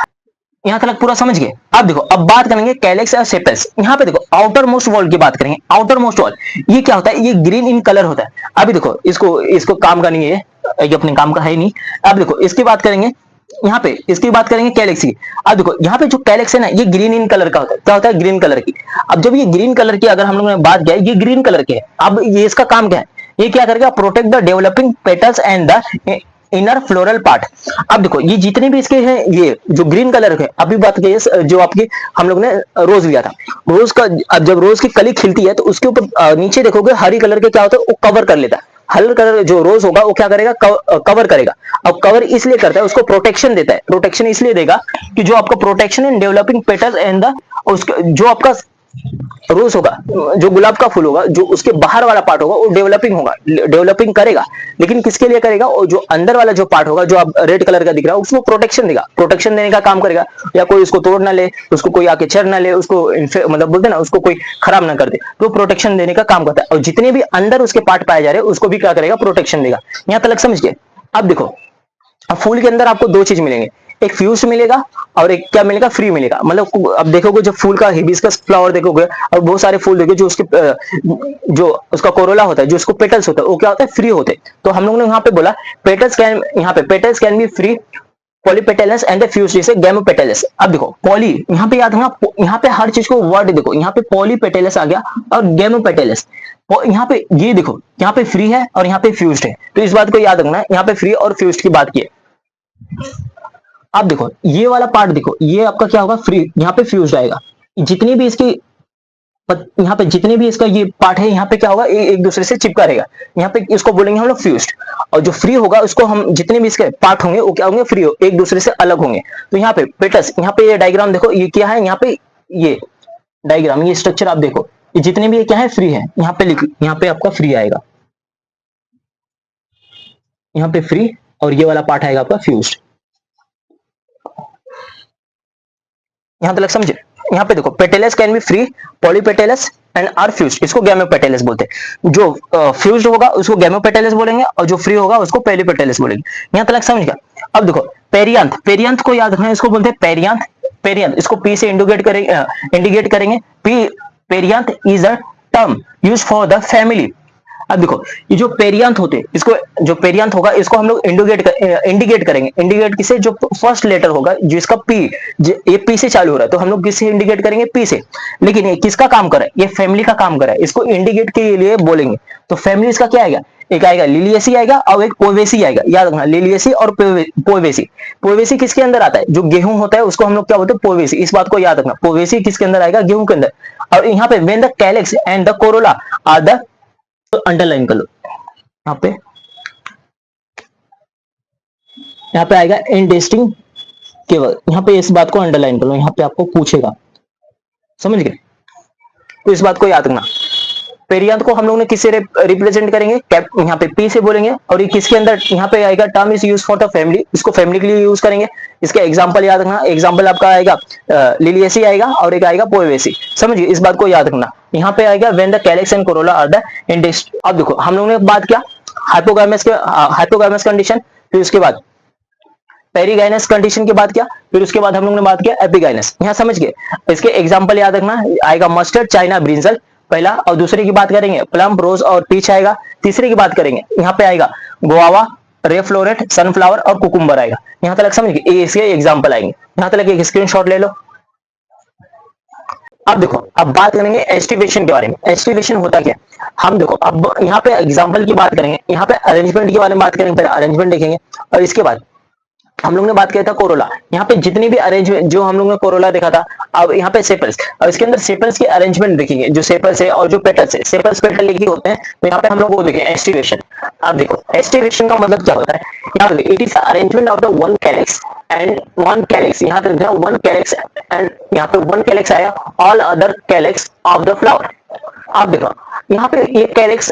यहाँ तक पूरा समझ गए। अब देखो अब बात करेंगे कैलेक्स और सेपल्स। यहाँ पे देखो आउटर मोस्ट वॉल की बात करेंगे। आउटर मोस्ट वॉल ये क्या होता है, ये ग्रीन इन कलर होता है। अभी देखो इसको काम का नहीं है, ये अपने काम का है नहीं। अब देखो इसकी बात करेंगे, यहाँ पे इसकी बात करेंगे कैलेक्स की। अब देखो यहाँ पे जो कैलेक्स है ना, ये ग्रीन इन कलर का होता है। क्या होता है, ग्रीन कलर की। अब जब ये ग्रीन कलर की अगर हम लोगों ने बात किया, ये ग्रीन कलर के है। अब ये इसका काम क्या है, ये क्या करेगा, protect the developing petals and the inner floral part. अब देखो ये जितने भी इसके हैं, ये जो ग्रीन कलर के, अभी बात की जो आपकी हम लोग ने रोज लिया था, रोज का अब जब रोज की कली खिलती है तो उसके ऊपर नीचे देखोगे हरी कलर के क्या होता है, वो कवर कर लेता है। हल्का कलर जो रोज होगा वो क्या करेगा, कवर करेगा। अब कवर इसलिए करता है, उसको प्रोटेक्शन देता है। प्रोटेक्शन इसलिए देगा कि जो आपका protection in developing petals and the जो आपका रोज होगा, जो गुलाब का फूल होगा, जो उसके बाहर वाला पार्ट होगा वो डेवलपिंग होगा, डेवलपिंग करेगा, लेकिन किसके लिए करेगा, और जो अंदर वाला जो पार्ट होगा, जो आप रेड कलर का दिख रहा है, उसको प्रोटेक्शन देगा, प्रोटेक्शन देने का काम करेगा, या कोई उसको तोड़ ना ले, उसको कोई आके चढ़ ना ले, उसको मतलब बोलते ना, उसको कोई खराब ना कर दे, तो प्रोटेक्शन देने का काम करता है। और जितने भी अंदर उसके पार्ट पाए जा रहे हैं उसको भी क्या करेगा, प्रोटेक्शन देगा। यहाँ तक समझ गए। अब देखो, अब फूल के अंदर आपको दो चीज मिलेंगे, एक फ्यूज मिलेगा और एक क्या मिलेगा, फ्री मिलेगा। मतलब अब देखोगे जब फूल का हिबिस्कस फ्लावर देखोगे और बहुत सारे फूल देखोगे, जो उसके जो उसका कोरोला होता है, जो उसको पेटल्स होता है, वो क्या होता है, फ्री होते हैं। तो हम लोगों ने यहाँ पे बोला पेटल्स कैन, यहाँ पे petals can be free polypetalous and the fuse जैसे गैमोपेटलस। अब देखो पॉली, यहाँ पे याद रखना, यहाँ पे हर चीज को वर्ड देखो, यहाँ पे पॉलीपेटलस आ गया और गैमोपेटलस। यहाँ पे ये देखो, यहाँ पे फ्री है और यहाँ पे फ्यूज्ड है, तो इस बात को याद रखना, यहाँ पे फ्री और फ्यूज्ड की बात की है। अब देखो ये वाला पार्ट देखो, ये आपका क्या होगा, फ्री, यहाँ पे फ्यूज्ड आएगा। जितनी भी इसकी यहाँ पे जितने भी इसका ये पार्ट है, यहाँ पे क्या होगा, एक दूसरे से चिपका रहेगा, यहाँ पे इसको बोलेंगे हम लोग फ्यूज्ड। और जो फ्री होगा उसको हम, जितने भी इसके पार्ट होंगे वो क्या होंगे, फ्री हो, एक दूसरे से अलग होंगे। तो यहाँ पे पेटस, यहाँ पे ये डायग्राम देखो, ये क्या है, यहाँ पे ये डायग्राम, ये स्ट्रक्चर आप देखो, ये जितने भी ये क्या है, फ्री है, यहाँ पे लिख, यहाँ पे आपका फ्री आएगा, यहाँ पे फ्री, और ये वाला पार्ट आएगा आपका फ्यूज्ड। यहां तक समझे। यहाँ पे देखो, petals can be free, polypetalous and are fused, इसको गैमोपेटेलस बोलते हैं। जो फ्यूज्ड होगा उसको गैमोपेटेलस बोलेंगे, और जो फ्री होगा उसको पेलीपेटेलस बोलेंगे। यहाँ तक समझ गया। अब देखो पेरियांथ, पेरियांथ को याद रखना, इसको बोलते हैं पेरियांथ, पेरियांथ इसको पी से इंडिकेट करेंगे, इंडिकेट करेंगे, P, perianth is a term use for the family. अब देखो ये जो पेरियांथ होते हैं, इसको, जो पेरियांथ होगा इसको हम लोग इंडिकेट करेंगे, इंडिकेट किसे, जो फर्स्ट लेटर होगा जिसका पी, ये पी से चालू हो रहा है, तो हम लोग किससे इंडिकेट करेंगे, पी से। लेकिन ये किसका काम कर रहा है, ये फैमिली का काम कर रहा है, इसको इंडिकेट के लिए बोलेंगे। तो फैमिली इसका क्या आएगा, एक आएगा लिलियसी आएगा और एक पोवेसी आएगा, याद रखना, लिलियसी और पोवेसी। पोवेसी किसके अंदर आता है, जो गेहूं होता है उसको हम लोग क्या बोलते हैं, पोवेसी, इस बात को याद रखना, पोवेसी किसके अंदर आएगा, गेहूं के अंदर। और यहाँ पे when the calyx and the corolla are the, तो अंडरलाइन कर लो, यहाँ पे आएगा इंडेस्टिंग केवल, यहाँ पे इस बात को अंडरलाइन कर लो, यहाँ पे आपको पूछेगा, समझ गए। तो इस बात को याद रखना, पेरियांथ को हम लोग ने किससे रिप्रेजेंट करेंगे, यहाँ पे पी से बोलेंगे, और ये किसके अंदर, यहाँ पे आएगा term is use for the family, इसको फैमिली के लिए यूज करेंगे। इसका एग्जांपल याद रखना, एग्जांपल आपका आएगा लिलियसी आएगा और एक आएगा पोएवेसी, समझिए, इस बात को याद रखना। यहाँ पे आएगा when the calyx and corolla are the इंडेस्ट। अब देखो हम लोग ने बात किया हाइपोगामस के, हाइपोगामस कंडीशन, फिर उसके बाद पेरीगाइनस कंडीशन की बात किया, फिर उसके बाद हम लोग ने बात किया एपिगाइनस। यहाँ समझ गए। इसके एग्जांपल याद रखना, आएगा मस्टर्ड, चाइना, ब्रिंजल पहला, और दूसरे की बात करेंगे प्लम, रोज और पीच आएगा। तीसरे की बात करेंगे, यहाँ पे आएगा गुआवा, रेफ्लोरेट, सनफ्लावर और कुकुम्बर आएगा। यहाँ तक समझ गए, ये इसके एग्जांपल आएंगे। यहाँ तक एक स्क्रीनशॉट ले लो। अब देखो, अब बात करेंगे एस्टिवेशन के बारे में। एस्टिवेशन होता क्या, हम देखो अब यहाँ पे एग्जांपल की बात करेंगे, यहाँ पे अरेंजमेंट के बारे में बात करेंगे, पहले अरेंजमेंट देखेंगे, और इसके बाद हम लोग ने बात किया था कोरोला। यहाँ पे जितनी भी अरेंजमेंट, जो हम लोग ने कोरोला देखा था, अब यहाँ पे सेपल्स, और इसके अंदर सेपल्स के अरेंजमेंट देखेंगे, जो सेपल्स है और जो पेटल्स है, सेपल्स पेटल एक ही होते हैं। तो यहाँ पे हम लोग वो देखें एस्टिवेशन। अब देखो एस्टिवेशन का मतलब क्या होता है, यहाँ पे it is arrangement of the one calyx and one calyx, यहाँ पे वन कैलेक्स एंड यहाँ पे वन कैलेक्स आया, all other calyx of the flower. आप देखो यहाँ पे एक कैलेक्स,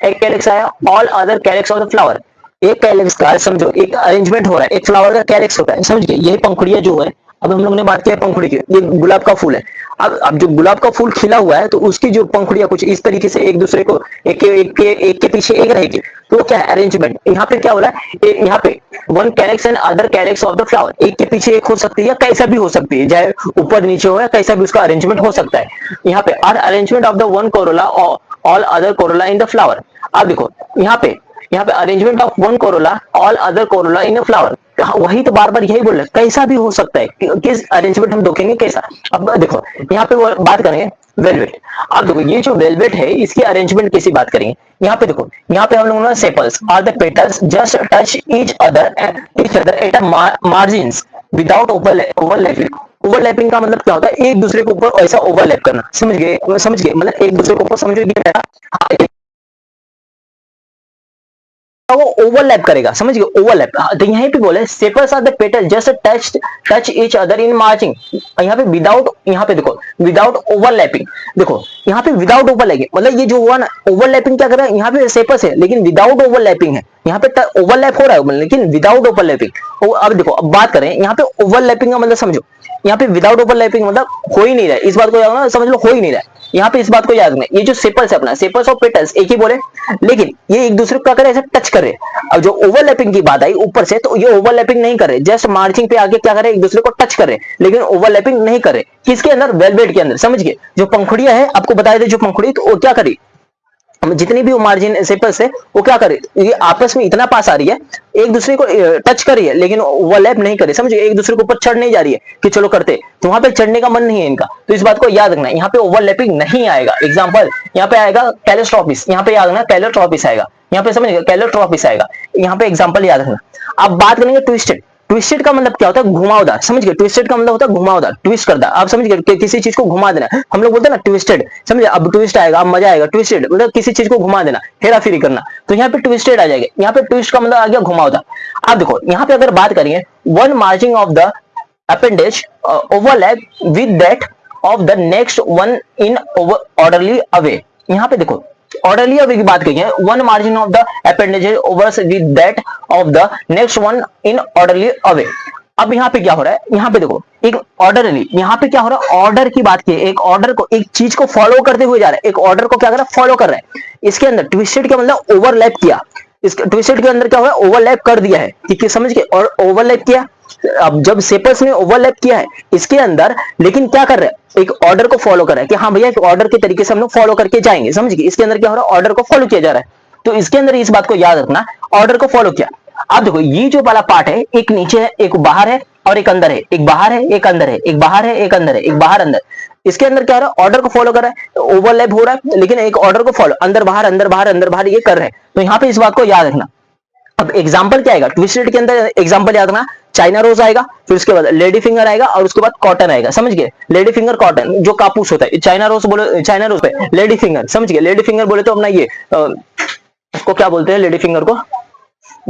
एक कैलेक्स आया, all other calyx of the flower. एक कैलेक्स का समझो एक अरेंजमेंट हो रहा है, एक फ्लावर का कैलेक्स होता है, समझ गए। यही पंखुड़िया जो है, अब हम लोग ने बात किया पंखुड़ी की, ये गुलाब का फूल है। अब जो गुलाब का फूल खिला हुआ है, तो उसकी जो पंखुड़िया कुछ इस तरीके से एक दूसरे को एक के पीछे एक रहेगी, तो क्या है अरेंजमेंट। यहाँ पे क्या हो रहा है, यहाँ पे one calyx and other calyx of the flower, एक के पीछे एक हो सकती है, या कैसा भी हो सकती है, चाहे ऊपर नीचे हो या कैसा भी उसका अरेंजमेंट हो सकता है। यहाँ पे are arrangement of the one corolla all other corolla in the flower. अब देखो यहाँ पे arrangement of one corolla all other corolla in a flower, वही तो बार बार यही बोल रहे हैं, कैसा भी हो सकता है, किस अरेंजमेंट हम देखेंगे कैसा। अब देखो यहाँ पे बात करेंगे वेलवेट। अब देखो ये जो वेलवेट है, इसकी अरेंजमेंट कैसी बात करेंगे। यहाँ पे देखो, यहाँ पे हम लोग sepals are the petals just touch each other at margins without overlapping. Overlapping का मतलब क्या होता है, एक दूसरे के ऊपर ऐसा ओवरलैप करना, समझ गए, मतलब एक दूसरे के ऊपर समझो वो ओवरलैप करेगा, समझ गए, ओवरलैप। तो यहीं पे बोले sepals are the petal just touch each other in margin, यहाँ पे विदाउट, यहाँ पे देखो विदाउट ओवरलैपिंग, देखो यहाँ पे विदाउट ओवरलैपिंग, मतलब ये जो हुआ ना ओवरलैपिंग क्या कर रहा है, यहाँ पे सेपर्स है लेकिन विदाउट ओवरलैपिंग है, यहाँ पे ओवरलैप हो रहा है लेकिन विदाउट ओवरलैपिंग। अब देखो अब बात करें यहाँ पे ओवरलैपिंग का मतलब समझो, यहाँ पे विदाउट ओवरलैपिंग मतलब हो ही नहीं रहा है, इस बात को याद रखना, समझ लो हो ही नहीं रहा है। यहाँ पे इस बात को याद रखना, ये जो सेपर्स है अपना, सेपर्स और पेटल्स एक ही बोले लेकिन ये एक दूसरे को क्या करे, ऐसे टच करे। अब जो ओवरलैपिंग की बात आई ऊपर से, तो ये ओवरलैपिंग नहीं करे, जस्ट मार्चिंग पे आगे क्या करे, एक दूसरे को टच करे लेकिन ओवरलैपिंग नहीं करे। किसके अंदर, वेलवेट के अंदर, समझ गए। जो पंखुड़ियां है आपको बताया था, जो पंखुड़ी, तो वो क्या करी, जितनी भी वो मार्जिन सेपर्स है वो क्या करे, ये आपस में इतना पास आ रही है, एक दूसरे को टच कर रही है लेकिन ओवरलैप नहीं करे, समझिए, एक दूसरे के ऊपर चढ़ नहीं जा रही है कि चलो करते, तो वहां पे चढ़ने का मन नहीं है इनका, तो इस बात को याद रखना, यहाँ पे ओवरलैपिंग नहीं आएगा। एग्जांपल यहाँ पे आएगा कैलोट्रॉपिस, यहाँ पे याद रखना कैलोट्रॉपिस आएगा, यहाँ पे समझिए कैलोट्रॉपिस आएगा, यहाँ पे एग्जांपल याद रखना। अब बात करेंगे ट्विस्टेड, ट्विस्टेड का मतलब क्या होता है, घुमावदार, समझ गए, ट्विस्टेड का मतलब होता है घुमावदार, ट्विस्ट करदा, आप समझ गए, किसी चीज को घुमा देना, हम लोग बोलते हैं ना ट्विस्टेड, समझे, अब ट्विस्ट आएगा, अब मजा आएगा, ट्विस्टेड मतलब किसी चीज को घुमा देना, हेरा फेरी करना, तो यहाँ पे ट्विस्टेड आ जाएगा, यहाँ पे ट्विस्ट का मतलब आ गया घुमावदार। आप देखो यहाँ पे अगर बात करेंगे, one margin of the appendage overlap with that of the next one in orderly away, यहाँ पे देखो ऑर्डरली अवे की बात करेंगे, one margin of the appendage overs with that of the next one in orderly away. अब यहाँ पे क्या हो रहा है, यहाँ पे देखो एक ऑर्डरली, यहाँ पे क्या हो रहा है, ऑर्डर की बात की, एक ऑर्डर को, एक चीज को फॉलो करते हुए जा रहा है, एक ऑर्डर को क्या कर रहा है, फॉलो कर रहा है। इसके अंदर ट्विस्टेड का मतलब ओवरलैप किया, इसके ट्विस्टेड के अंदर क्या हुआ, ओवरलैप कर दिया है, ठीक है, समझ के, और ओवरलैप किया, अब जब सेपर्स ने ओवरलैप किया है इसके अंदर, लेकिन क्या कर रहा है, एक ऑर्डर को फॉलो कर रहा है कि हाँ भैया एक ऑर्डर के तरीके से हम लोग फॉलो करके जाएंगे, समझ गए, इसके अंदर क्या हो रहा है, ऑर्डर को फॉलो किया जा रहा है, तो इसके अंदर इस बात को याद रखना, ऑर्डर को फॉलो किया। अब देखो ये जो वाला पार्ट है, एक नीचे है, एक बाहर है और एक अंदर है, एक बाहर है, एक अंदर है, एक बाहर है, एक अंदर है, एक बाहर अंदर, इसके अंदर क्या हो रहा है, ऑर्डर को फॉलो कर रहा है, ओवरलैप हो रहा है लेकिन एक ऑर्डर को फॉलो, अंदर बाहर अंदर बाहर अंदर बाहर ये कर रहे हैं, तो यहाँ पे इस बात को याद रखना। अब एग्जांपल क्या आएगा, ट्विस्टेड के अंदर एग्जांपल याद रखना, चाइना रोज आएगा, फिर उसके बाद लेडी फिंगर आएगा और उसके बाद कॉटन आएगा, समझ गए, लेडी फिंगर कॉटन जो कापूस होता है, चाइना रोज बोले, चाइना रोज पे लेडी फिंगर, समझ गए, लेडी फिंगर बोले तो अपना ये उसको क्या बोलते हैं, लेडी फिंगर को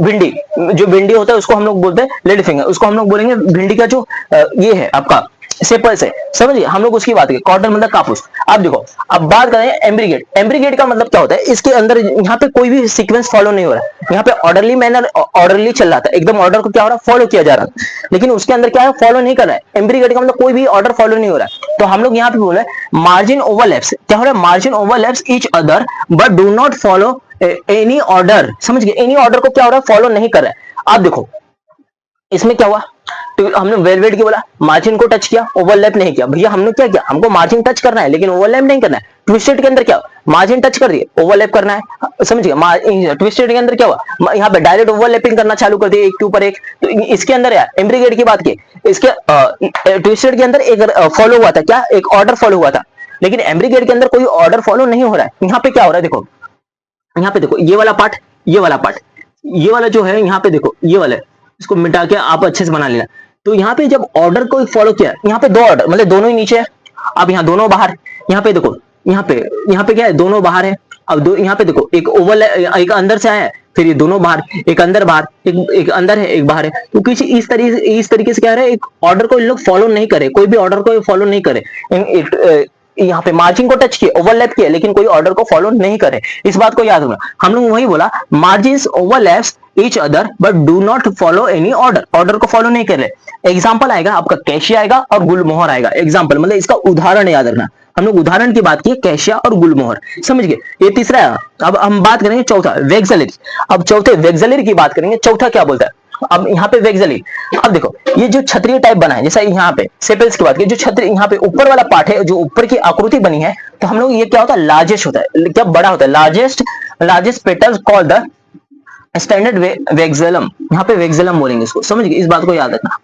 भिंडी, जो भिंडी होता है उसको हम लोग बोलते हैं लेडी फिंगर, उसको हम लोग बोलेंगे भिंडी का जो ये है आपका सेपर्स है, समझिए, हम लोग उसकी बात करें, कॉटन मतलब कापूस। अब देखो अब बात करें एम्ब्रिगेड, एम्ब्रिगेड का मतलब क्या होता है, इसके अंदर यहाँ पे कोई भी सीक्वेंस फॉलो नहीं हो रहा है, यहाँ पे ऑर्डरली मैनर, ऑर्डरली चल रहा था, एकदम ऑर्डर को क्या हो रहा है, फॉलो किया जा रहा है, लेकिन उसके अंदर क्या है, फॉलो नहीं कर रहा है, एम्ब्रिगेड का मतलब कोई भी ऑर्डर फॉलो नहीं हो रहा है, तो हम लोग यहाँ पे बोले मार्जिन ओवरलैप्स, क्या हो रहा है, margin overlaps each other but do not follow any order, समझ गए, एनी ऑर्डर को क्या हो रहा है, फॉलो नहीं कर रहा है। आप देखो इसमें क्या हुआ, तो हमने वेलवेट की बोला, मार्जिन को टच किया, ओवरलैप नहीं किया, भैया हमने क्या किया, हमको मार्जिन टच करना है लेकिन ओवरलैप नहीं करना है। ट्विस्टेड के अंदर क्या, मार्जिन टच कर दिए, ओवरलैप करना है, समझिए, ट्विस्टेड के अंदर क्या हुआ, यहाँ पे डायरेक्ट ओवरलैपिंग करना चालू कर दिए, एक के ऊपर एक, तो इसके अंदर यार एम्ब्रिगेड की बात की, इसके ट्विस्टेड के अंदर एक फॉलो हुआ था, क्या, एक ऑर्डर फॉलो हुआ था, लेकिन एम्ब्रिगेड के अंदर कोई ऑर्डर फॉलो नहीं हो रहा है। यहाँ पे क्या हो रहा है, देखो यहाँ पे देखो ये वाला पार्ट, ये वाला पार्ट, ये वाला जो है, यहाँ पे देखो ये वाला, इसको मिटा के आप अच्छे से बना लेना। तो यहाँ पे जब ऑर्डर को फॉलो किया, यहाँ पे दो ऑर्डर मतलब दोनों ही नीचे है, अब यहाँ दोनों बाहर, यहाँ पे देखो, यहाँ पे क्या है, दोनों बाहर है, अब दो यहाँ पे देखो, एक ओवरलैप, एक अंदर से आया है, फिर ये दोनों बाहर, एक अंदर बाहर, एक अंदर है, एक बाहर है, तो किसी इस तरीके से क्या है, एक ऑर्डर को इन लोग फॉलो नहीं करे, कोई भी ऑर्डर को फॉलो नहीं करे, यहाँ पे मार्जिन को टच किए, ओवरलैप किए, लेकिन कोई ऑर्डर को फॉलो नहीं करे, इस बात को याद रखना। हम लोग वही बोला, margins overlaps each other but do not follow any order, order को फॉलो नहीं कर रहे। एग्जांपल आएगा आपका कैशिया आएगा और गुलमोहर आएगा, एग्जांपल मतलब इसका उदाहरण याद रखना, हम लोग उदाहरण की बात की कैशिया और गुलमोहर, समझ गए, ये तीसरा है। अब हम बात करेंगे चौथा वेक्सेलरी, अब चौथे वेक्सेलरी की बात करेंगे, चौथा क्या बोलता है, अब यहाँ पे वेक्सेलरी, अब देखो ये जो छतरी टाइप बना है, जैसा यहाँ पे सेपेल्स की बात की, जो छतरी यहाँ पे ऊपर वाला पार्ट है, जो ऊपर की आकृति बनी है, तो हम लोग ये क्या होता है, लार्जेस्ट होता है, क्या बड़ा होता है, largest petals called the standard vexillum, यहाँ पे वेक्सेलम बोलेंगे इसको, समझ गए, इस बात को याद रखना।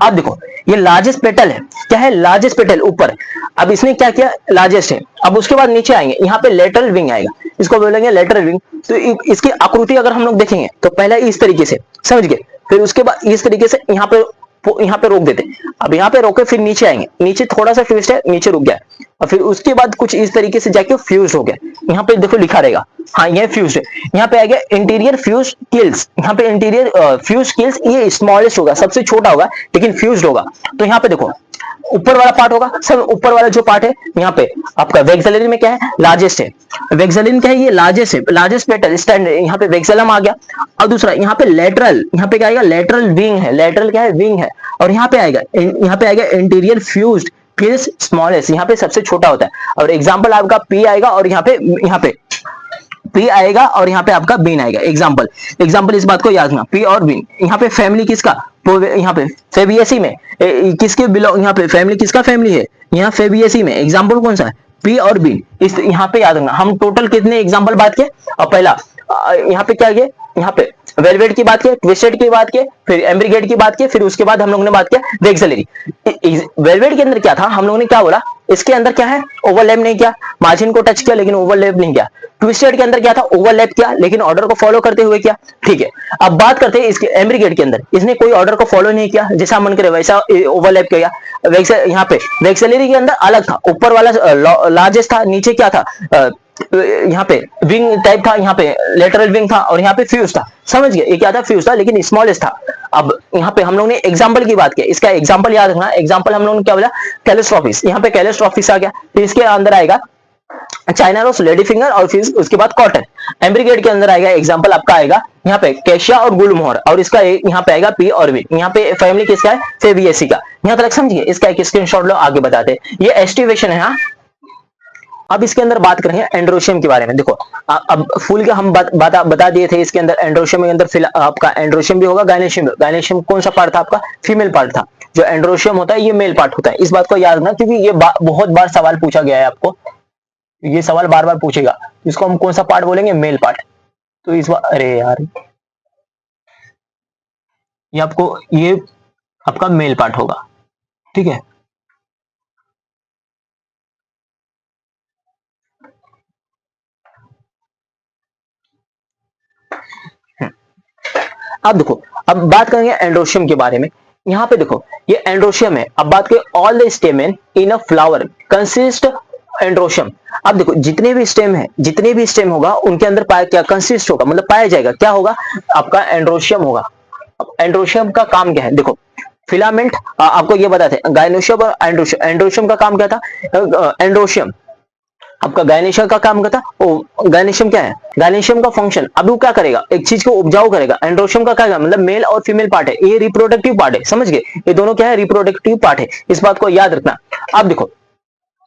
अब देखो ये लार्जेस्ट पेटल है, क्या है, लार्जेस्ट पेटल ऊपर, अब इसने क्या किया, लार्जेस्ट है, अब उसके बाद नीचे आएंगे, यहाँ पे लेटरल विंग आएगा, इसको बोलेंगे लेटरल विंग। तो इसकी आकृति अगर हम लोग देखेंगे तो पहले इस तरीके से, समझ गए, फिर उसके बाद इस तरीके से यहाँ पे यहाँ पे रोक देते। अब यहाँ पे रोके फिर नीचे आएंगे, नीचे थोड़ा सा ट्विस्ट है, नीचे रुक गया और फिर उसके बाद कुछ इस तरीके से जाके फ्यूज हो गया। यहाँ पे देखो लिखा रहेगा, हाँ ये फ्यूज है। यहाँ पे आ गया इंटीरियर फ्यूज किल्स, यहाँ पे इंटीरियर फ्यूज किल्स, ये स्मॉलेस्ट होगा, सबसे छोटा होगा लेकिन फ्यूज्ड होगा। तो यहाँ पे देखो ऊपर वाला पार्ट होगा, सब ऊपर वाला जो पार्ट है यहाँ पे आपका वेक्सिलरी में क्या है, लार्जेस्ट है। वेक्सिलिन क्या है, ये लार्जेस्ट है, लार्जेस्ट पेटल स्टैंड, यहाँ पे वेक्सिलम आ गया। और दूसरा यहाँ पे लेटरल, यहाँ पे क्या आएगा, लेटरल विंग है, लेटरल क्या है, विंग है। और यहाँ पे आएगा इंटीरियर फ्यूज्ड किल्स स्मॉलेस्ट, यहाँ पे सबसे छोटा होता है। और एग्जांपल आपका पी आएगा और यहाँ पे पी आएगा और यहाँ पे आपका बीन आएगा। एग्जाम्पल इस बात को याद रखना, पी और बीन। यहाँ पे फैमिली किसका, यहाँ पे फेबियसी में किसके बिलोंग, यहाँ पे फैमिली किसका फैमिली है, यहाँ फेबियसी में। एग्जाम्पल कौन सा है, पी और बीन। इस यहाँ पे याद रखना, हम टोटल कितने एग्जाम्पल बात किए। और पहला यहाँ पे क्या किया, यहाँ पे वेलवेट की बात की, ट्विस्टेड की बात की, फिर एम्ब्रिगेट की बात की, फिर उसके बाद हम लोगों ने बात किया वेक्सिलरी। वेलवेट के अंदर क्या था, हम लोगों ने क्या बोला, इसके अंदर क्या है, ओवरलैप नहीं किया, मार्जिन को टच किया लेकिन ओवरलैप नहीं किया। ट्विस्टेड के अंदर क्या था, ओवरलैप किया लेकिन ऑर्डर को फॉलो करते हुए किया। ठीक है, अब बात करते हैं इसके एम्ब्रिगेट के अंदर, इसने कोई ऑर्डर को फॉलो नहीं किया, जैसा मन करे वैसा ओवरलैप किया। यहाँ पे वेक्सिलरी के अंदर अलग था, ऊपर वाला लार्जेस्ट था, नीचे क्या था, यहाँ पे विंग टाइप था, यहाँ पे लेटरल विंग था और यहाँ पे फ्यूज था। समझ गए, ये क्या था, फ्यूज था लेकिन स्मॉलेस्ट था। अब यहाँ पे हम लोग ने एग्जांपल की बात की, इसका एग्जांपल याद रखना। एग्जांपल हम लोगों ने क्या बोला, कैलेस्ट्रॉफिस, यहाँ पे कैलेस्ट्रॉफिस आ गया। फिर इसके अंदर आएगा चाइना रोज, लेडी फिंगर और फिर उसके बाद कॉटन। एम्ब्रिगेट के अंदर आएगा, एग्जांपल आपका आएगा यहाँ पे कैशिया और गुलमोहर, और इसका यहाँ पे आएगा पी और वी। यहाँ पे फैमिली किसका है, फेबियसी का। यहाँ तक समझिए, इसका एक स्क्रीनशॉट लो, आगे बताते हैं। ये एस्टिवेशन है। हाँ, अब इसके अंदर बात करेंगे एंड्रोशियम के बारे में। देखो अब फूल के हम बता दिए थे, इसके अंदर एंड्रोशियम के अंदर आपका एंड्रोशियम भी होगा, गायनेशियम। गायनेशियम कौन सा पार्ट था आपका, फीमेल पार्ट था। जो एंड्रोशियम होता है ये मेल पार्ट होता है, इस बात को याद रखना क्योंकि ये बहुत बार सवाल पूछा गया है आपको, ये सवाल बार बार पूछेगा। इसको हम कौन सा पार्ट बोलेंगे, मेल पार्ट। तो इस बार अरे यार, ये आपका मेल पार्ट होगा। ठीक है, अब देखो, अब बात करेंगे एंड्रोशियम के बारे में। यहाँ पे देखो ये एंड्रोशियम है। अब बात करें all the स्टेमन in a flower consist androecium. अब देखो जितने भी स्टेम है, जितने भी स्टेम होगा उनके अंदर पाया क्या कंसिस्ट होगा, मतलब पाया जाएगा, क्या होगा, आपका एंड्रोशियम होगा। अब एंड्रोशियम का काम क्या है, देखो फिलामेंट आपको ये बताते हैं, गायनोशियम और एंड्रोशियम। एंड्रोशियम का काम क्या था, एंड्रोशियम आपका गायनेशियम का काम करता है। गायनेशियम क्या है, गायनेशियम का फंक्शन, अब वो क्या करेगा, एक चीज को उपजाऊ करेगा। एंड्रोशियम का क्या, मतलब मेल और फीमेल पार्ट है, ये रिप्रोडक्टिव पार्ट है। समझ गए, ये दोनों क्या है, रिप्रोडक्टिव पार्ट है, इस बात को याद रखना। अब देखो,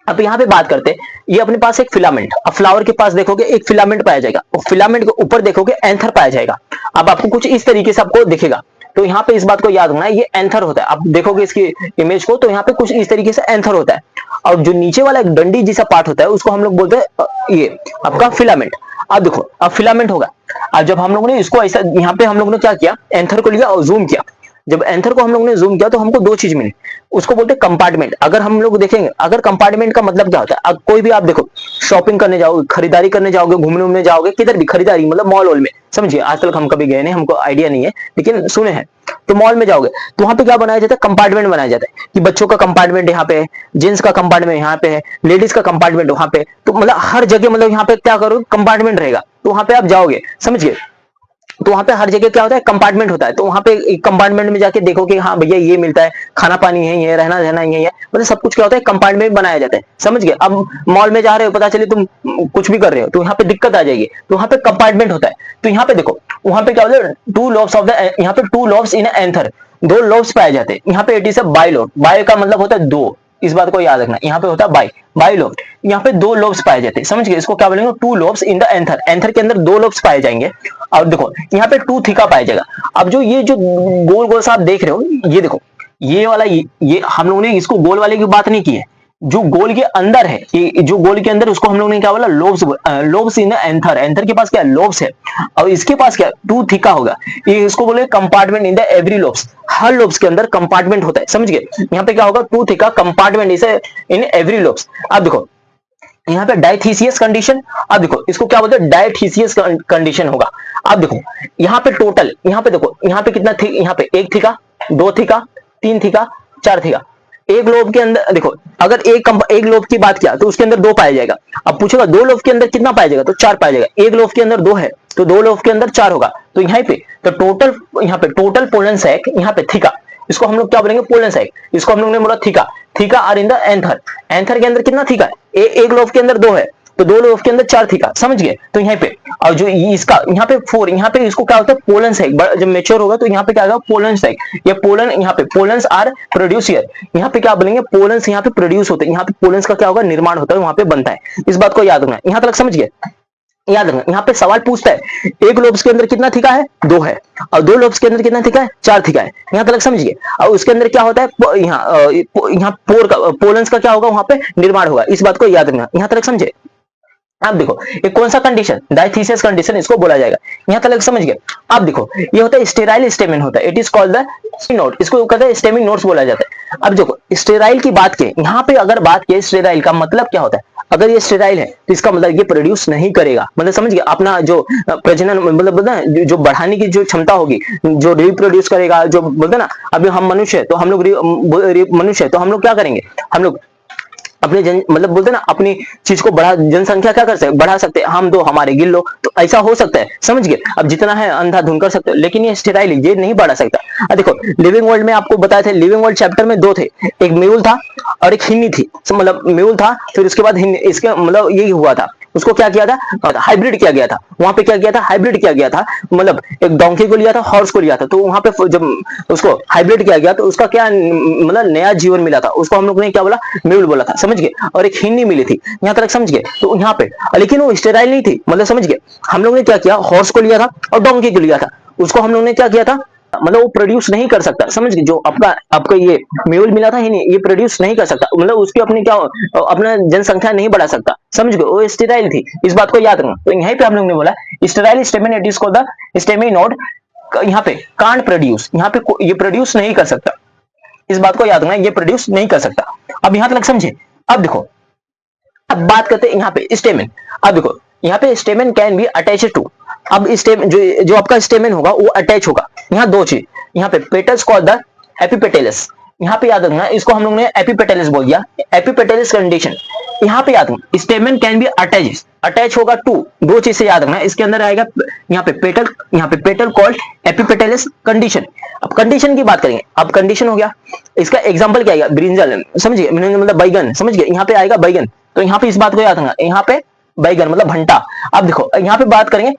अब यहाँ पे बात करते हैं, ये अपने पास एक फिलामेंट, अब फ्लावर के पास देखोगे एक फिलामेंट पाया जाएगा, और फिलामेंट के ऊपर देखोगे एंथर पाया जाएगा। अब आपको कुछ इस तरीके से आपको दिखेगा, तो यहाँ पे इस बात को याद रखना है, ये एंथर होता है। आप देखोगे इसकी इमेज को, तो यहाँ पे कुछ इस तरीके से एंथर होता है, और जो नीचे वाला एक डंडी जैसा पार्ट होता है उसको हम लोग बोलते हैं ये आपका फिलामेंट। अब देखो, अब फिलामेंट होगा। अब जब हम लोगों ने इसको ऐसा, यहाँ पे हम लोगों ने क्या किया, एंथर को लिया और जूम किया। जब एंथर को हम लोगों ने जूम किया तो हमको दो चीज मिली, उसको बोलते हैं कंपार्टमेंट। अगर हम लोग देखेंगे, अगर कंपार्टमेंट का मतलब क्या होता है, अब कोई भी आप देखो शॉपिंग करने जाओगे, खरीदारी करने जाओगे, घूमने जाओगे, किधर भी खरीदारी मतलब मॉल वॉल में, समझिए आज तक हम कभी गए नहीं, हमको आइडिया नहीं है, लेकिन सुने हैं। तो मॉल में जाओगे तो वहां पे क्या बनाया जाता है, कंपार्टमेंट बनाया जाता है कि बच्चों का कंपार्टमेंट यहाँ पे है, जेंट्स का कंपार्टमेंट यहाँ पे है, लेडीज का कंपार्टमेंट वहां पे। तो मतलब हर जगह मतलब यहाँ पे क्या करो, कंपार्टमेंट रहेगा। तो वहां पे आप जाओगे, समझिए, तो वहां पे हर जगह क्या होता है, कंपार्टमेंट होता है। तो वहां पे कंपार्टमेंट में जाके देखो कि हाँ भैया ये मिलता है, खाना पानी है, ये रहना रहना ये है, मतलब सब कुछ क्या होता है, कंपार्टमेंट बनाया जाता है। समझ गए। अब मॉल में जा रहे हो, पता चले तुम कुछ भी कर रहे हो, तो यहाँ पे दिक्कत आ जाएगी, तो वहां पे कंपार्टमेंट होता है। तो यहाँ पे देखो, वहां पे क्या होता है, टू लॉब्स ऑफ द, यहाँ पे टू लॉब्स इन एंथर, दो लॉब्स पाए जाते हैं। यहाँ पे it is a bi lobe, bi का मतलब होता है दो, इस बात को याद रखना, यहाँ पे होता है बाई लोब। यहाँ पे दो लोब्स पाए जाते हैं, समझ गए, इसको क्या बोलेंगे, two lobes in the anther. Anther के अंदर दो लोब्स पाए जाएंगे। और देखो यहाँ पे टू थीका पाया जाएगा। अब जो ये जो गोल गोल सा आप देख रहे हो, ये देखो ये वाला, ये हम लोगों ने इसको गोल वाले की बात नहीं की है, जो गोल के अंदर है, ये जो गोल के अंदर, उसको हम लोगों ने क्या बोला, lobes. Lobes in anther, anther के पास क्या लोब्स है, और इसके पास क्या टू थीका होगा, ये इसको बोले compartment in the every lobes. Her lobes के अंदर कंपार्टमेंट होता है, समझ गए। यहाँ पे क्या होगा, टू थीका कंपार्टमेंट इसे इन एवरी लोब्स। अब देखो यहाँ पे डायथीसियस कंडीशन, अब देखो इसको क्या बोलते हैं, डायथीसियस कंडीशन होगा। अब देखो यहाँ पे टोटल, यहाँ पे देखो, यहाँ पे कितना थी, यहाँ पे एक थीका, दो थीका, 3 थीका 4 थीका। एक लोब के अंदर देखो, अगर एक लोब की बात किया तो उसके अंदर 2 पाया जाएगा। अब पूछेगा 2 लोब के अंदर कितना पाया जाएगा, तो 4 पाया जाएगा। एक लोब के अंदर 2 है तो 2 लोब के अंदर 4 होगा। तो यहाँ पे तो टोटल पोलन सैक यहाँ पे थीका, इसको हम लोग क्या बोलेंगे, पोलन सैक। इसको हम लोग ने बोला theca. Theca are in the anther. Anther के अंदर कितना थीका है, एक लोब के अंदर 2 है तो 2 लोब के अंदर 4 थीका, समझ गए। तो यहाँ पे और जो इसका यहाँ पे 4, यहाँ पे इसको क्या होता है, पोलन सैक। जब मेच्योर होगा तो यहाँ पे क्या आएगा, पोलन सैक। ये पोलन, यहाँ पे पोलन्स आर प्रोड्यूस हियर। यहाँ पे क्या बोलेंगे, पोलन्स यहाँ पे प्रोड्यूस होते हैं। यहाँ पे पोलन्स का क्या होगा, निर्माण होता है, वहां पे बनता है। इस बात को याद रखना। यहाँ तक समझ गए। याद रखना, यहाँ पे सवाल पूछता है एक लोब्स के अंदर कितना थीका है, 2 है, और 2 लोब्स के अंदर कितना थीका है, 4 थीका है। यहाँ तक समझिए। और उसके अंदर क्या होता है, यहाँ पोलन्स का क्या होगा, वहां पे निर्माण होगा। इस बात को याद रखना। यहाँ तक समझे। आप देखो ये कौन सा कंडीशन, डायथीसिस कंडीशन इसको बोला जाएगा। यहाँ तक समझ गए। अब देखो ये होता है स्टेराइल स्टेमिन होता है। It is called the note, इसको कहते हैं स्टेमिंग नोट्स बोला जाता है। अब देखो स्टेराइल की बात की, यहाँ पे अगर बात की स्टेराइल का मतलब क्या होता है, अगर ये स्टेराइल है तो इसका मतलब ये प्रोड्यूस नहीं करेगा, मतलब समझ गए, अपना जो प्रजनन मतलब जो बढ़ाने की जो क्षमता होगी, जो रिप्रोड्यूस करेगा, जो बोलते ना, अभी हम मनुष्य है तो हम लोग मनुष्य है तो हम लोग क्या करेंगे, हम लोग अपने मतलब बोलते ना, अपनी चीज को बढ़ा, जनसंख्या क्या कर सकते, बढ़ा सकते हैं, हम दो हमारे गिन लो, तो ऐसा हो सकता है, समझ गए। अब जितना है अंधाधुन कर सकते हो, लेकिन ये स्टेराइल ये नहीं बढ़ा सकता। अब देखो लिविंग वर्ल्ड में आपको बताए थे, लिविंग वर्ल्ड चैप्टर में 2 थे, एक म्यूल था और एक हिन्नी थी। मतलब म्यूल था, फिर उसके बाद इसके मतलब यही हुआ था, उसको क्या किया था, हाइब्रिड किया गया था। वहां पे क्या किया था, हाइब्रिड किया गया था, मतलब एक डोंकी को लिया था, हॉर्स को लिया था, तो वहां पे जब उसको हाइब्रिड किया गया तो उसका क्या मतलब नया जीवन मिला था, उसको हम लोग ने क्या बोला, म्यूल बोला था, समझ गए। और एक हिन्नी मिली थी, यहाँ तक समझ गए। तो यहाँ पे लेकिन वो स्टेराइल नहीं थी, मतलब समझ गए। हम लोग ने क्या किया, हॉर्स को लिया था और डोंकी को लिया था, उसको हम लोग ने क्या किया था, मतलब वो प्रोड्यूस नहीं कर सकता, समझ गए। जो आपका ये म्यूल मिला था, ये प्रोड्यूस नहीं कर सकता, मतलब उसकी अपनी क्या, अपना जनसंख्या नहीं बढ़ा सकता, समझ गए, वो स्टेराइल थी। इस बात को याद रखना। तो यहीं पे हम लोग ने बोला sterile stamen, it is called the staminode. यहाँ पे कांट प्रोड्यूस, यहाँ पे ये प्रोड्यूस नहीं कर सकता, इस बात को याद रखना, ये प्रोड्यूस नहीं कर सकता। अब यहां तक समझे। अब देखो, अब बात करते हैं यहाँ पे स्टेमिन। अब देखो यहाँ पे stamen can be attach to, अब स्टेमिन जो आपका स्टेमिन होगा वो अटैच होगा, यहाँ 2 चीज, यहाँ पे पेटल्स कॉल्ड द एपिपेटलस, यहाँ पे याद रखना, इसको हम लोग ने एपिपेटलस बोल दिया, एपिपेटलस कंडीशन। यहाँ पे याद रखना स्टेमिन कैन बी अटैच होगा टू, 2 चीज से याद रखना, इसके अंदर आएगा यहाँ पे पेटल कॉल्ड एपिपेटलस कंडीशन। अब कंडीशन की बात करेंगे, अब कंडीशन हो गया, इसका एग्जांपल क्या आएगा, ब्रिंजल, समझिए, मतलब बैगन, समझ गए, यहाँ पे आएगा बैगन। तो यहाँ पे इस बात को याद रखना, यहाँ पे बैगन मतलब भंटा। अब देखो यहाँ पे बात करेंगे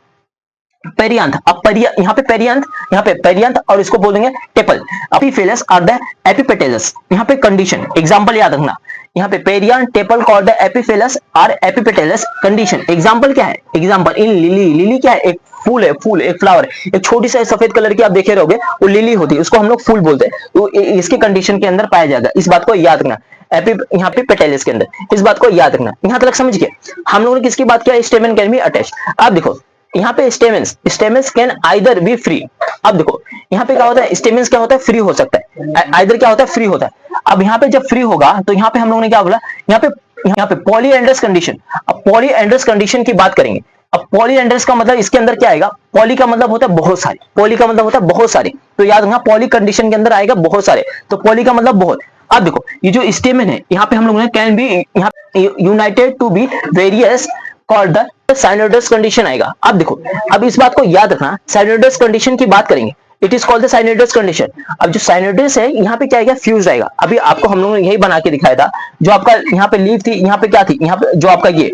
पेरियांथ, अब यहाँ पे पेरियांथ और इसको बोलेंगे tepal. Epiphyllous are the epipetalous, यहाँ पे कंडीशन एग्जांपल याद रखना, यहाँ पे perianth tepal called the epiphyllous are epipetalous condition. Example क्या है, एग्जांपल इन लिली क्या है, एक फूल है, फूल एक फ्लावर, एक छोटी सी सफेद कलर की आप देखे रहोगे, वो लिली होती है, उसको हम लोग फूल बोलते हैं, तो इसके कंडीशन के अंदर पाया जाएगा। इस बात को याद रखना, यहाँ पे पेटेलिस के अंदर, इस बात को याद रखना। यहाँ तक समझ गए। हम लोगों ने किसकी बात किया, स्टेमन कैन बी अटैच। अब देखो यहाँ पे stamens can either B free. अब देखो यहाँ पे क्या होता है, स्टेमेंस क्या होता है, फ्री हो सकता है, आइदर क्या होता है, फ्री होता है। अब यहाँ पे जब फ्री होगा तो यहाँ पे हम लोगों ने क्या बोला, यहाँ पे पॉलीएंड्रस कंडीशन। अब पॉलीएंड्रस कंडीशन की बात करेंगे। अब पॉलीएंड्रस का मतलब इसके अंदर क्या आएगा, पॉली का मतलब होता है बहुत सारे, पॉली का मतलब होता है बहुत सारे, तो याद रखना पॉली कंडीशन के अंदर आएगा बहुत सारे, तो पॉली का मतलब बहुत। अब देखो ये जो स्टेमन है यहाँ पे हम लोगों ने कैन बी यहाँ united to be various called the synandrous condition आएगा। अब देखो, अब इस बात को याद रखना, साइनोडस कंडीशन की बात करेंगे, it is called the synandrous condition. अब जो साइनोडस है यहाँ पे क्या आएगा, फ्यूज आएगा। अभी आपको हम लोगों ने यही बना के दिखाया था, जो आपका यहाँ पे लीफ थी, यहाँ पे क्या थी, यहाँ पे जो आपका ये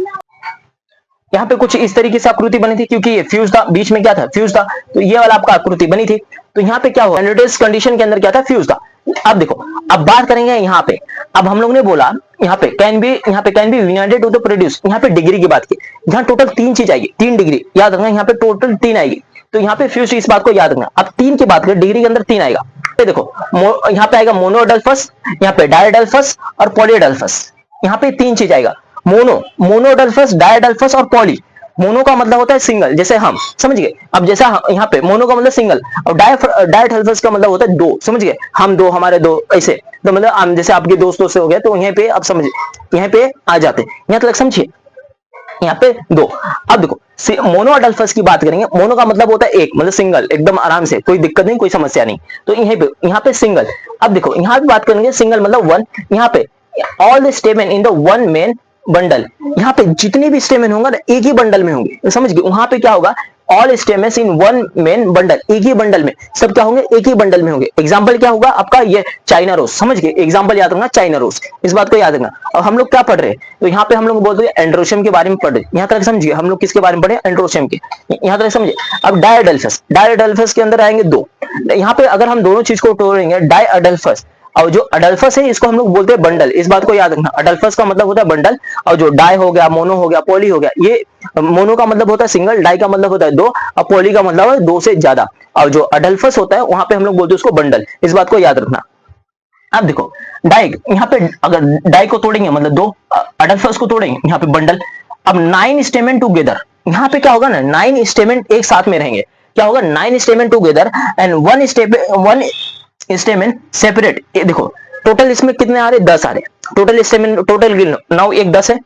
यहाँ पे कुछ इस तरीके से आकृति बनी थी, क्योंकि ये फ्यूज था, बीच में क्या था, फ्यूज था, तो ये वाला आपका आकृति बनी थी। तो यहाँ पे क्या हुआ, साइनोडस कंडीशन के अंदर क्या था, फ्यूज था। अब देखो, अब बात करेंगे यहाँ पे, अब हम लोग ने बोला यहाँ पे can be united to the produce. यहाँ पे डिग्री की बात की, यहाँ टोटल 3 चीज आएगी, 3 डिग्री याद रखना, यहाँ पे टोटल 3 आएगी, तो यहाँ पे फ्यूज, इस बात को याद रखना। अब 3 की बात करें, डिग्री के अंदर 3 आएगा, देखो यहाँ पे आएगा मोनोडल्फस, यहाँ पे डायडल्फस और पॉलीडल्फस, यहाँ पे 3 चीज आएगा, मोनोडल्फस, डायडल्फस और पॉली। मोनो का मतलब होता है सिंगल, जैसे हम, समझ गए। अब जैसा यहाँ पे मोनो का मतलब सिंगल, और डायडल्फस का मतलब होता है 2, समझ गए, हम 2 हमारे 2, ऐसे, तो मतलब जैसे आपके दोस्तों से हो गए, तो यहीं पे अब समझिए, यहाँ पे आ जाते हैं, यहाँ तक समझिए, यहाँ पे 2। अब देखो मोनो अडल्फस की बात करेंगे, मोनो का मतलब होता है एक, मतलब सिंगल, एकदम आराम से, कोई दिक्कत नहीं, कोई समस्या नहीं। तो यहाँ पे सिंगल। अब देखो यहाँ पे बात करेंगे सिंगल मतलब वन। यहाँ पे all the stamen in the one main bundle, यहाँ पे जितने भी स्टेमेन होंगे ना एक ही बंडल में होंगे, समझ गए। वहां पे क्या होगा, all stamens in one main bundle, एक ही बंडल में, सब क्या होंगे, एक ही बंडल में होंगे। एग्जांपल क्या होगा आपका, ये चाइना रोज, समझ गए। एग्जांपल याद रखना चाइना रोज, इस बात को याद रखना। और हम लोग क्या पढ़ रहे हैं, तो यहाँ पे हम लोग बोलते हैं एंड्रोशियम के बारे में पढ़ रहे हैं। यहाँ तक समझिए हम लोग किसके बारे में पढ़े, एंड्रोशियम के। यहाँ तक समझिए। अब डायअडल्फस, डायअडल्फस के अंदर आएंगे दो। यहाँ पे अगर हम दोनों चीज को तोड़ेंगे, डायअडल्फस और जो अडल्फस है इसको हम लोग बोलते हैं बंडल, इस बात को याद रखना। अडल्फस का मतलब होता है बंडल, और जो डाई हो गया, मोनो हो गया, पॉली हो गया, ये मोनो का मतलब होता है सिंगल, डाई का मतलब होता है दो, और पॉली का मतलब है दो से ज्यादा, और जो अडल्फस होता है वहां पे हम लोग बोलते हैं उसको बंडल, इस बात को याद रखना। अब देखो डाई, यहाँ पे अगर डाई को तोड़ेंगे मतलब दो, अडल्फस को तोड़ेंगे यहाँ पे बंडल। अब 9 स्टेमेन टुगेदर, यहाँ पे क्या होगा ना, 9 स्टेमेन एक साथ में रहेंगे। क्या होगा, 9 stamen together and one stamen separate. ये देखो टोटल इसमें कितने आ रहे, 10 आ रहे टोटल स्टेमेन, टोटल गिन 9 एक 10 है,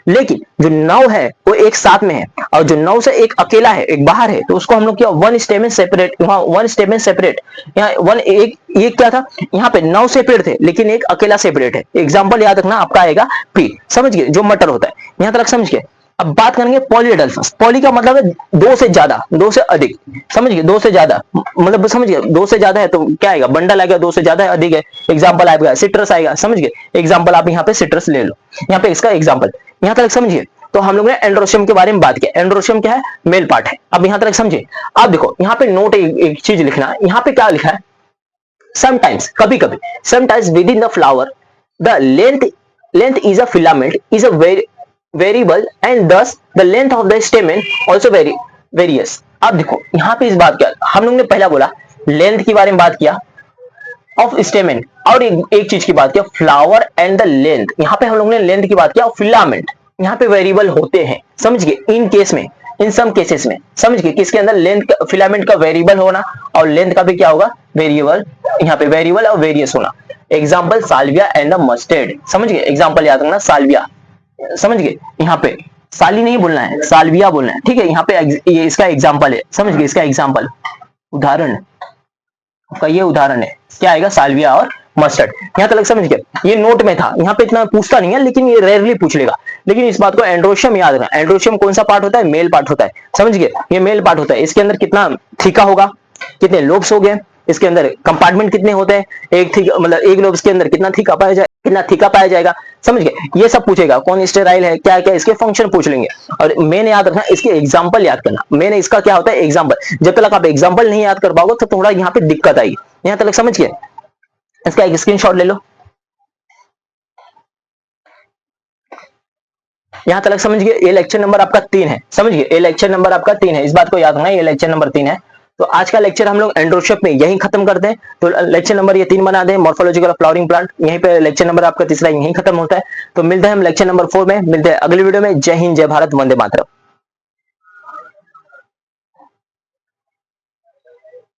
लेकिन जो 9 है वो एक साथ में है, और जो 9 से एक अकेला है, एक बाहर है, तो उसको हम लोग क्या, वन स्टेमेन सेपरेट, वहां वन स्टेमेन सेपरेट, यहाँ वन एक, ये क्या था, यहाँ पे 9 सेपरेट थे लेकिन एक अकेला सेपरेट है। एग्जाम्पल याद रखना आपका आएगा पी, समझ गए, जो मटर होता है, यहाँ तक समझ गए। अब बात करेंगे पॉलीअडल्फस, पॉली का मतलब है दो से ज्यादा, दो से अधिक, समझ गए, दो से ज्यादा मतलब समझ गए, दो से ज्यादा है तो क्या आएगा, बंडल आएगा, दो से ज्यादा है, अधिक है, एग्जांपल आएगा सिट्रस आएगा, समझ गए। एग्जांपल आप यहाँ पे सिट्रस ले लो, यहाँ पे इसका एग्जांपल, यहाँ तक समझिए। तो हम लोग ने एंड्रोशियम के बारे में बात किया, एंड्रोशियम क्या है, मेल पार्ट है। अब यहाँ तक समझिए। आप देखो यहाँ पे नोट एक चीज लिखना, यहाँ पे क्या लिखा है, समटाइम्स, कभी कभी, sometimes with in the flower the length is a filament is a variable and thus the length of the stamen also varies। अब देखो यहाँ पे इस बात क्या, हम लोग ने पहला बोला लेंथ के बारे में बात किया ऑफ स्टेमेन, और एक चीज की बात किया फ्लावर एंड द लेंथ, यहाँ पे हम लोग ने लेंथ की बात किया, और फिलामेंट यहाँ पे वेरिएबल होते हैं, समझ गए, इन केस में, इन सम केसेस में, समझ गए, किसके अंदर लेंथ, फिलामेंट का वेरिएबल होना, और लेंथ का भी क्या होगा, वेरिएबल, यहाँ पे वेरिएबल और वेरियस होना। Example Salvia and the mustard, समझ गए, एग्जाम्पल याद रखना साल्विया, समझ गए, यहाँ पे साली नहीं बोलना है, साल्विया बोलना है, ठीक है। यहाँ पे ये इसका एग्जांपल है, समझ गए, इसका एग्जांपल, उदाहरण का ये उदाहरण है, क्या आएगा, साल्विया और मस्टर्ड। यहाँ तक समझ गए, ये नोट में था, यहाँ पे इतना पूछता नहीं है, लेकिन ये रेयरली पूछ लेगा। लेकिन इस बात को एंड्रोशियम याद रखना, एंड्रोशियम कौन सा पार्ट होता है, मेल पार्ट होता है, समझ गए, ये मेल पार्ट होता है। इसके अंदर कितना थीका होगा, कितने लोब्स हो गए, इसके अंदर कंपार्टमेंट कितने होते हैं, एक थीका मतलब एक लोब्स के अंदर कितना थीका पाया जाए, कितना थीका पाया जाएगा, समझ गए, ये सब पूछेगा, कौन स्टेराइल है, क्या क्या इसके फंक्शन पूछ लेंगे। और मेन याद रखना, इसके एग्जांपल याद करना, मेन इसका क्या होता है, एग्जांपल। जब तक आप एग्जांपल नहीं याद कर पाओगे तो थोड़ा यहाँ पे दिक्कत आएगी। यहाँ तक समझ गए, इसका एक स्क्रीनशॉट ले लो, यहाँ तक समझ गए। ये लेक्चर नंबर आपका 3 है, समझ गए, ये लेक्चर नंबर आपका 3 है, इस बात को याद रखना, ये लेक्चर नंबर 3 है। तो आज का लेक्चर हम लोग एंड्रोशियम में यहीं खत्म करते हैं। तो लेक्चर नंबर ये 3 बना दें, मॉर्फोलॉजिकल फ्लावरिंग प्लांट, यहीं पे लेक्चर नंबर आपका तीसरा यहीं खत्म होता है। तो मिलते हैं हम लेक्चर नंबर 4 में, मिलते हैं अगले वीडियो में। जय हिंद, जय भारत, वंदे मातरम।